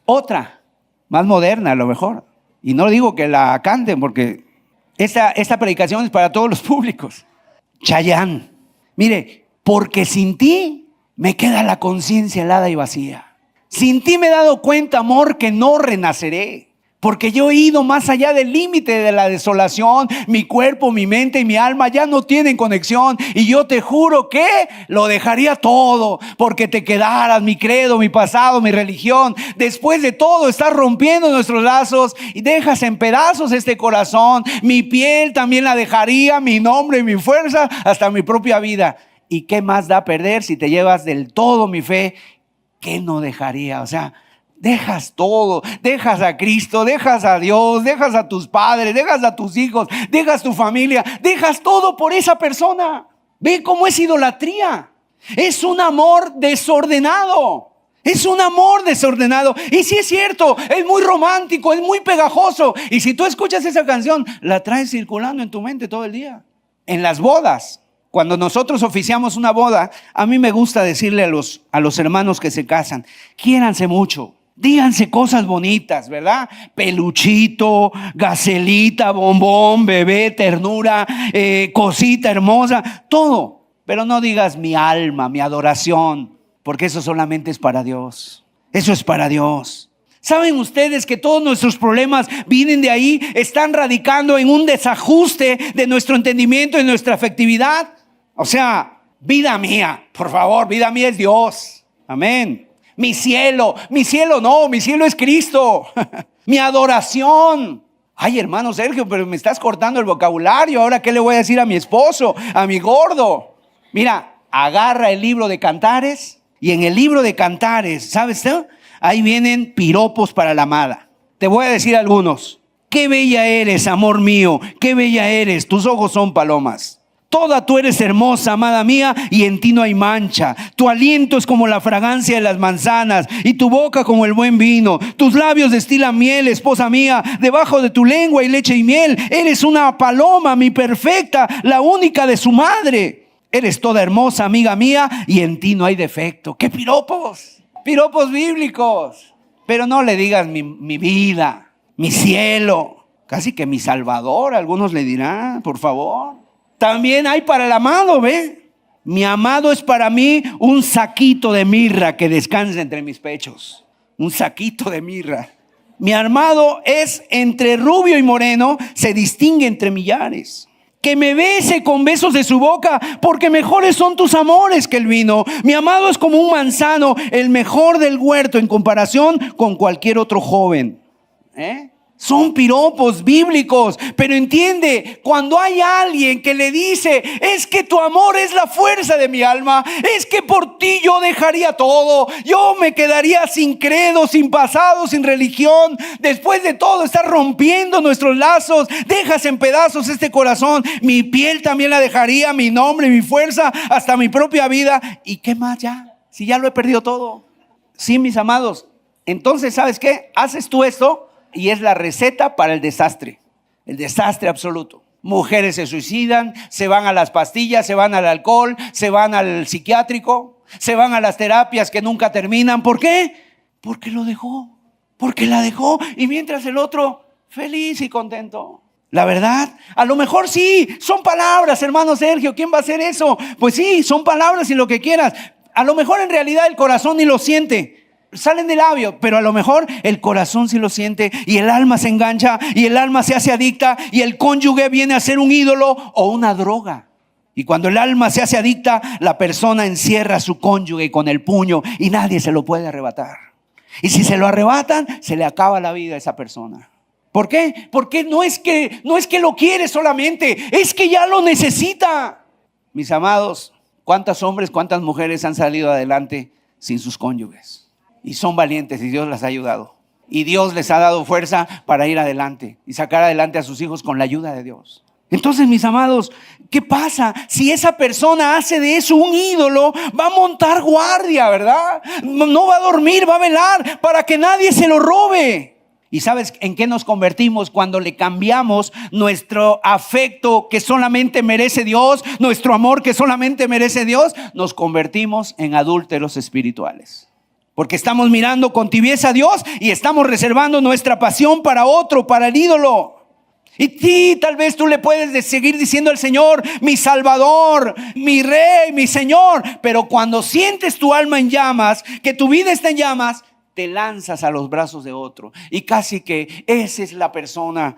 Otra, más moderna a lo mejor. Y no digo que la canten porque esta predicación es para todos los públicos. Chayanne. Mire, porque sin ti me queda la conciencia helada y vacía. Sin ti me he dado cuenta, amor, que no renaceré. Porque yo he ido más allá del límite de la desolación. Mi cuerpo, mi mente y mi alma ya no tienen conexión. Y yo te juro que lo dejaría todo porque te quedaras, mi credo, mi pasado, mi religión. Después de todo estás rompiendo nuestros lazos y dejas en pedazos este corazón. Mi piel también la dejaría, mi nombre y mi fuerza, hasta mi propia vida. ¿Y qué más da perder si te llevas del todo mi fe? ¿Qué no dejaría? O sea, dejas todo, dejas a Cristo, dejas a Dios, dejas a tus padres, dejas a tus hijos, dejas tu familia, dejas todo por esa persona. Ve cómo es idolatría. Es un amor desordenado. Es un amor desordenado. Y sí es cierto, es muy romántico, es muy pegajoso. Y si tú escuchas esa canción, la traes circulando en tu mente todo el día. En las bodas, cuando nosotros oficiamos una boda, a mí me gusta decirle a los hermanos que se casan: quiéranse mucho. Díganse cosas bonitas, ¿verdad? Peluchito, gacelita, bombón, bebé, ternura, cosita hermosa, todo. Pero no digas mi alma, mi adoración, porque eso solamente es para Dios. Eso es para Dios. ¿Saben ustedes que todos nuestros problemas vienen de ahí? Están radicando en un desajuste de nuestro entendimiento y nuestra afectividad. O sea, vida mía, por favor, vida mía es Dios. Amén. Mi cielo no, mi cielo es Cristo. Mi adoración. Ay, hermano Sergio, pero me estás cortando el vocabulario. Ahora, ¿qué le voy a decir a mi esposo, a mi gordo? Mira, agarra el libro de Cantares y en el libro de Cantares, ¿sabes? Ahí vienen piropos para la amada. Te voy a decir algunos. Qué bella eres, amor mío, qué bella eres, tus ojos son palomas. Toda tú eres hermosa, amada mía, y en ti no hay mancha. Tu aliento es como la fragancia de las manzanas, y tu boca como el buen vino. Tus labios destilan miel, esposa mía, debajo de tu lengua hay leche y miel. Eres una paloma, mi perfecta, la única de su madre. Eres toda hermosa, amiga mía, y en ti no hay defecto. ¡Qué piropos! Piropos bíblicos. Pero no le digas mi vida, mi cielo, casi que mi salvador, algunos le dirán, por favor. También hay para el amado, ¿ve? Mi amado es para mí un saquito de mirra que descansa entre mis pechos. Un saquito de mirra. Mi amado es entre rubio y moreno, se distingue entre millares. Que me bese con besos de su boca, porque mejores son tus amores que el vino. Mi amado es como un manzano, el mejor del huerto en comparación con cualquier otro joven. Son piropos bíblicos, pero entiende, cuando hay alguien que le dice, es que tu amor es la fuerza de mi alma, es que por ti yo dejaría todo, yo me quedaría sin credo, sin pasado, sin religión, después de todo estás rompiendo nuestros lazos, dejas en pedazos este corazón, mi piel también la dejaría, mi nombre, mi fuerza, hasta mi propia vida, ¿y qué más ya? Si ya lo he perdido todo. Sí, mis amados, entonces ¿sabes qué? Haces tú esto y es la receta para el desastre absoluto. Mujeres se suicidan, se van a las pastillas, se van al alcohol, se van al psiquiátrico, se van a las terapias que nunca terminan. ¿Por qué? Porque lo dejó, porque la dejó, y mientras el otro feliz y contento. La verdad, a lo mejor sí, son palabras, hermano Sergio, ¿quién va a hacer eso? Pues sí, son palabras y lo que quieras. A lo mejor en realidad el corazón ni lo siente. Salen del labio, pero a lo mejor el corazón sí lo siente y el alma se engancha y el alma se hace adicta y el cónyuge viene a ser un ídolo o una droga. Y cuando el alma se hace adicta, la persona encierra a su cónyuge con el puño y nadie se lo puede arrebatar. Y si se lo arrebatan, se le acaba la vida a esa persona. ¿Por qué? Porque no es que lo quiere solamente, es que ya lo necesita. Mis amados, ¿cuántos hombres, cuántas mujeres han salido adelante sin sus cónyuges? Y son valientes y Dios las ha ayudado. Y Dios les ha dado fuerza para ir adelante y sacar adelante a sus hijos con la ayuda de Dios. Entonces, mis amados, ¿qué pasa? Si esa persona hace de eso un ídolo, va a montar guardia, ¿verdad? No va a dormir, va a velar para que nadie se lo robe. ¿Y sabes en qué nos convertimos cuando le cambiamos nuestro afecto que solamente merece Dios, nuestro amor que solamente merece Dios? Nos convertimos en adúlteros espirituales. Porque estamos mirando con tibieza a Dios y estamos reservando nuestra pasión para otro, para el ídolo. Y sí, tal vez tú le puedes seguir diciendo al Señor, mi Salvador, mi Rey, mi Señor. Pero cuando sientes tu alma en llamas, que tu vida está en llamas, te lanzas a los brazos de otro. Y casi que esa es la persona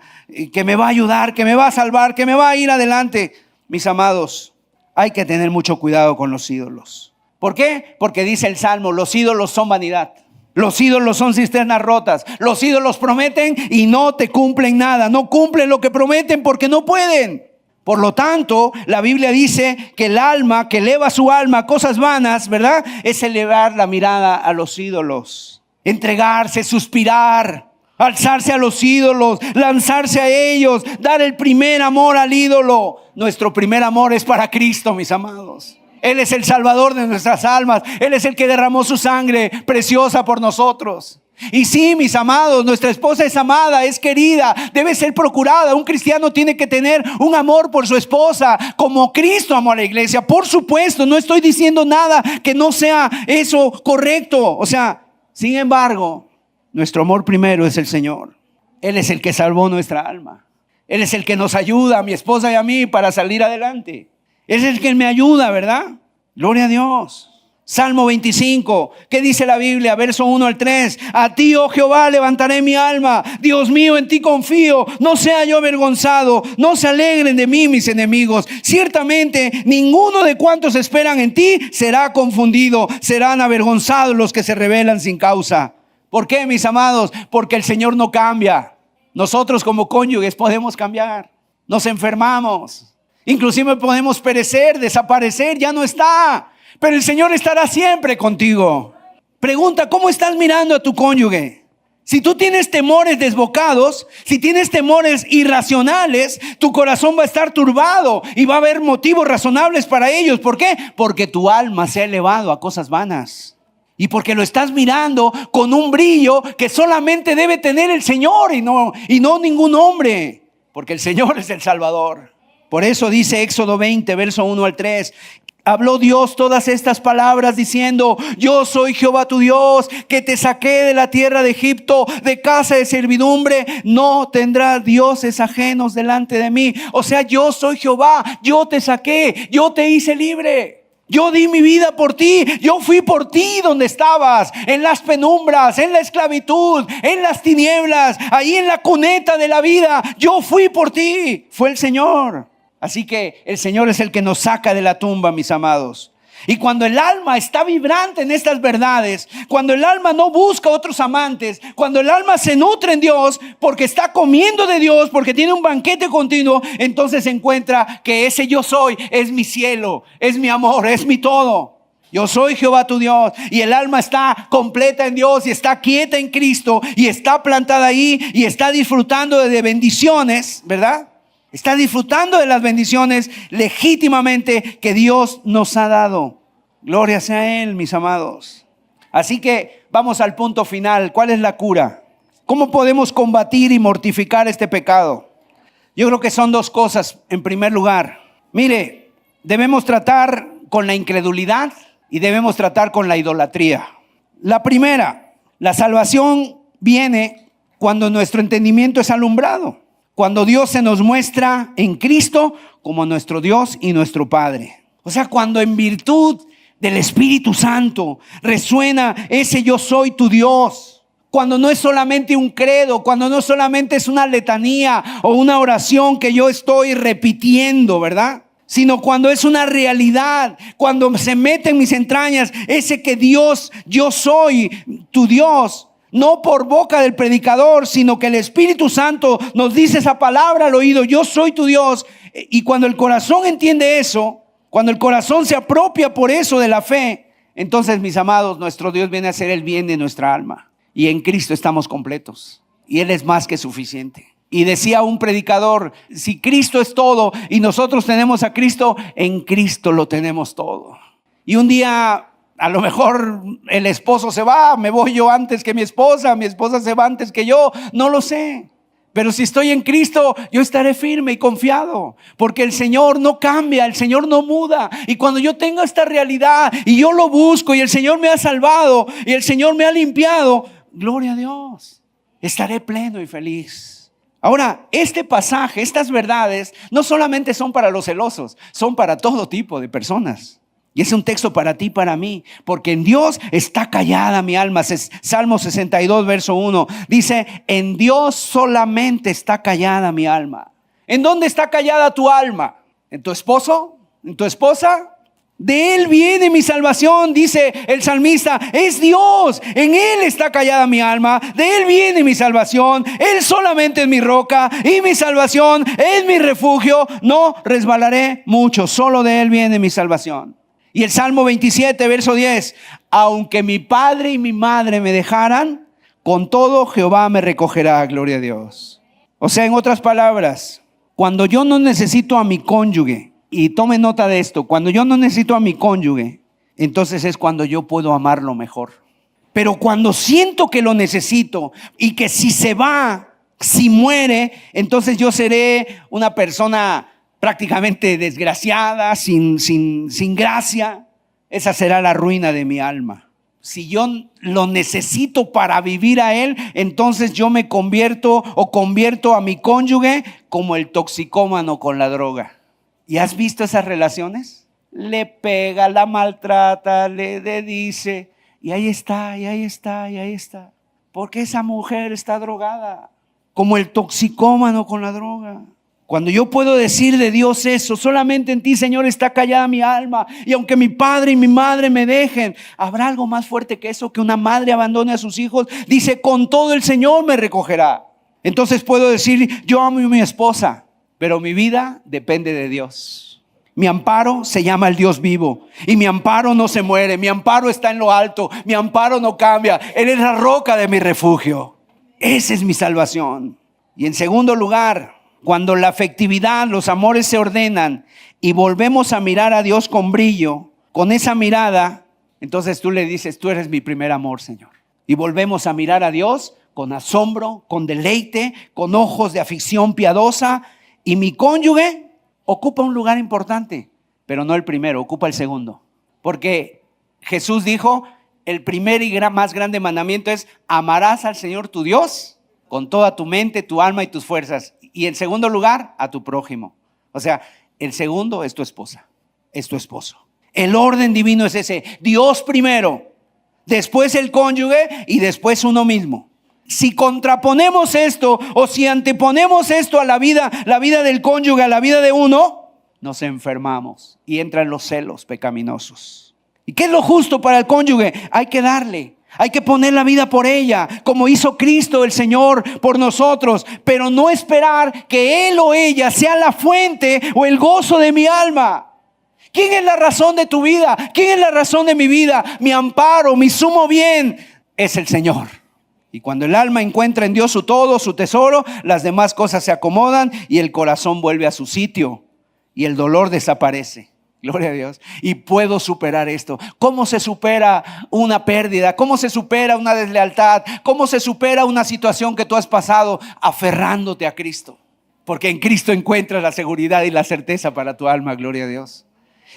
que me va a ayudar, que me va a salvar, que me va a ir adelante. Mis amados, hay que tener mucho cuidado con los ídolos. ¿Por qué? Porque dice el Salmo, los ídolos son vanidad. Los ídolos son cisternas rotas. Los ídolos prometen y no te cumplen nada. No cumplen lo que prometen porque no pueden. Por lo tanto, la Biblia dice que el alma, que eleva su alma a cosas vanas, ¿verdad? Es elevar la mirada a los ídolos. Entregarse, suspirar, alzarse a los ídolos, lanzarse a ellos, dar el primer amor al ídolo. Nuestro primer amor es para Cristo, mis amados. Él es el Salvador de nuestras almas. Él es el que derramó su sangre preciosa por nosotros. Y sí, mis amados, nuestra esposa es amada, es querida, debe ser procurada. Un cristiano tiene que tener un amor por su esposa, como Cristo amó a la iglesia. Por supuesto, no estoy diciendo nada que no sea eso correcto. O sea, sin embargo, nuestro amor primero es el Señor. Él es el que salvó nuestra alma. Él es el que nos ayuda, a mi esposa y a mí, para salir adelante. Es el que me ayuda, ¿verdad? Gloria a Dios. Salmo 25, ¿qué dice la Biblia? Verso 1 al 3. A ti, oh Jehová, levantaré mi alma. Dios mío, en ti confío. No sea yo avergonzado. No se alegren de mí mis enemigos. Ciertamente, ninguno de cuantos esperan en ti será confundido. Serán avergonzados los que se rebelan sin causa. ¿Por qué, mis amados? Porque el Señor no cambia. Nosotros como cónyuges podemos cambiar. Nos enfermamos. Inclusive podemos perecer, desaparecer, ya no está. Pero el Señor estará siempre contigo. Pregunta, ¿cómo estás mirando a tu cónyuge? Si tú tienes temores desbocados, si tienes temores irracionales, tu corazón va a estar turbado y va a haber motivos razonables para ellos. ¿Por qué? Porque tu alma se ha elevado a cosas vanas. Y porque lo estás mirando con un brillo que solamente debe tener el Señor y no ningún hombre. Porque el Señor es el Salvador. Por eso dice Éxodo 20, verso 1 al 3. Habló Dios todas estas palabras diciendo: yo soy Jehová tu Dios, que te saqué de la tierra de Egipto, de casa de servidumbre. No tendrás dioses ajenos delante de mí. O sea, yo soy Jehová, yo te saqué, yo te hice libre. Yo di mi vida por ti, yo fui por ti donde estabas, en las penumbras, en la esclavitud, en las tinieblas, ahí en la cuneta de la vida. Yo fui por ti, fue el Señor. Así que el Señor es el que nos saca de la tumba, mis amados. Y cuando el alma está vibrante en estas verdades, cuando el alma no busca otros amantes, cuando el alma se nutre en Dios, porque está comiendo de Dios, porque tiene un banquete continuo, entonces se encuentra que ese yo soy es mi cielo, es mi amor, es mi todo. Yo soy Jehová tu Dios, y el alma está completa en Dios y está quieta en Cristo y está plantada ahí y está disfrutando de bendiciones, ¿verdad? Está disfrutando de las bendiciones legítimamente que Dios nos ha dado. Gloria sea a Él, mis amados. Así que vamos al punto final. ¿Cuál es la cura? ¿Cómo podemos combatir y mortificar este pecado? Yo creo que son dos cosas. En primer lugar, mire, debemos tratar con la incredulidad y debemos tratar con la idolatría. La primera, la salvación viene cuando nuestro entendimiento es alumbrado. Cuando Dios se nos muestra en Cristo como nuestro Dios y nuestro Padre. O sea, cuando en virtud del Espíritu Santo resuena ese yo soy tu Dios. Cuando no es solamente un credo, cuando no solamente es una letanía o una oración que yo estoy repitiendo, ¿verdad? Sino cuando es una realidad, cuando se mete en mis entrañas ese que Dios, yo soy tu Dios. No por boca del predicador, sino que el Espíritu Santo nos dice esa palabra al oído: yo soy tu Dios. Y cuando el corazón entiende eso, cuando el corazón se apropia por eso de la fe, entonces, mis amados, nuestro Dios viene a hacer el bien de nuestra alma. Y en Cristo estamos completos. Y Él es más que suficiente. Y decía un predicador: si Cristo es todo y nosotros tenemos a Cristo, en Cristo lo tenemos todo. Y un día, a lo mejor el esposo se va, me voy yo antes que mi esposa se va antes que yo, no lo sé. Pero si estoy en Cristo, yo estaré firme y confiado, porque el Señor no cambia, el Señor no muda. Y cuando yo tengo esta realidad y yo lo busco y el Señor me ha salvado y el Señor me ha limpiado, gloria a Dios, estaré pleno y feliz. Ahora, este pasaje, estas verdades, no solamente son para los celosos, son para todo tipo de personas. Y es un texto para ti y para mí, porque en Dios está callada mi alma. Salmo 62, verso 1, dice: en Dios solamente está callada mi alma. ¿En dónde está callada tu alma? ¿En tu esposo? ¿En tu esposa? De Él viene mi salvación, dice el salmista. Es Dios, en Él está callada mi alma. De Él viene mi salvación. Él solamente es mi roca y mi salvación, es mi refugio. No resbalaré mucho, solo de Él viene mi salvación. Y el Salmo 27, verso 10: aunque mi padre y mi madre me dejaran, con todo Jehová me recogerá, gloria a Dios. O sea, en otras palabras, cuando yo no necesito a mi cónyuge, y tome nota de esto, cuando yo no necesito a mi cónyuge, entonces es cuando yo puedo amarlo mejor. Pero cuando siento que lo necesito y que si se va, si muere, entonces yo seré una persona prácticamente desgraciada, sin gracia. Esa será la ruina de mi alma. Si yo lo necesito para vivir a Él, entonces yo me convierto a mi cónyuge como el toxicómano con la droga. ¿Y has visto esas relaciones? le pega, la maltrata, le dice, y ahí está, y ahí está, y ahí está. Porque esa mujer está drogada, como el toxicómano con la droga. Cuando yo puedo decir de Dios eso, solamente en ti, Señor, está callada mi alma. Y aunque mi padre y mi madre me dejen, ¿habrá algo más fuerte que eso? Que una madre abandone a sus hijos. Dice, con todo el Señor me recogerá. Entonces puedo decir, yo amo a mi esposa, pero mi vida depende de Dios. Mi amparo se llama el Dios vivo. Y mi amparo no se muere. Mi amparo está en lo alto. Mi amparo no cambia. Él es la roca de mi refugio. Esa es mi salvación. Y en segundo lugar, cuando la afectividad, los amores se ordenan y volvemos a mirar a Dios con brillo, con esa mirada, entonces tú le dices, tú eres mi primer amor, Señor. Y volvemos a mirar a Dios con asombro, con deleite, con ojos de afición piadosa. Y mi cónyuge ocupa un lugar importante, pero no el primero, ocupa el segundo. Porque Jesús dijo, el primer y más grande mandamiento es, amarás al Señor tu Dios con toda tu mente, tu alma y tus fuerzas. Y en segundo lugar, a tu prójimo. O sea, el segundo es tu esposa, es tu esposo. El orden divino es ese. Dios primero, después el cónyuge y después uno mismo. Si contraponemos esto o si anteponemos esto a la vida del cónyuge, a la vida de uno, nos enfermamos y entran los celos pecaminosos. ¿Y qué es lo justo para el cónyuge? Hay que darle. Hay que poner la vida por ella, como hizo Cristo el Señor por nosotros, pero no esperar que Él o ella sea la fuente o el gozo de mi alma. ¿Quién es la razón de tu vida? ¿Quién es la razón de mi vida? Mi amparo, mi sumo bien es el Señor. Y cuando el alma encuentra en Dios su todo, su tesoro, las demás cosas se acomodan y el corazón vuelve a su sitio y el dolor desaparece. Gloria a Dios. Y puedo superar esto. ¿Cómo se supera una pérdida? ¿Cómo se supera una deslealtad? ¿Cómo se supera una situación que tú has pasado? Aferrándote a Cristo. Porque en Cristo encuentras la seguridad y la certeza para tu alma. Gloria a Dios.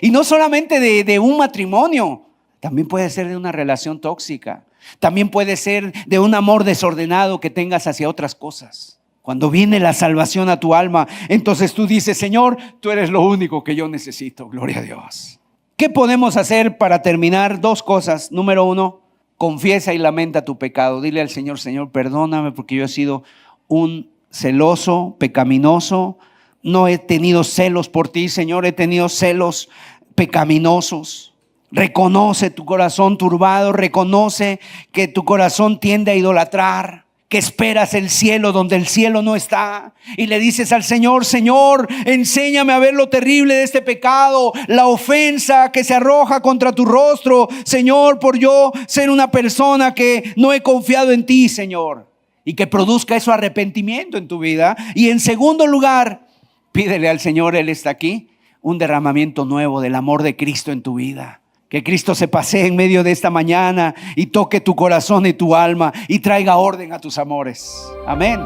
Y no solamente de un matrimonio. También puede ser de una relación tóxica. También puede ser de un amor desordenado que tengas hacia otras cosas. Cuando viene la salvación a tu alma, entonces tú dices, Señor, tú eres lo único que yo necesito. Gloria a Dios. ¿Qué podemos hacer para terminar? Dos cosas. Número uno, confiesa y lamenta tu pecado. Dile al Señor, Señor, perdóname porque yo he sido un celoso, pecaminoso. No he tenido celos por ti, Señor, he tenido celos pecaminosos. Reconoce tu corazón turbado, reconoce que tu corazón tiende a idolatrar, que esperas el cielo donde el cielo no está, y le dices al Señor, Señor, enséñame a ver lo terrible de este pecado, la ofensa que se arroja contra tu rostro, Señor, por yo ser una persona que no he confiado en ti, Señor, y que produzca eso arrepentimiento en tu vida. Y en segundo lugar, pídele al Señor, Él está aquí, un derramamiento nuevo del amor de Cristo en tu vida. Que Cristo se pasee en medio de esta mañana y toque tu corazón y tu alma y traiga orden a tus amores. Amén.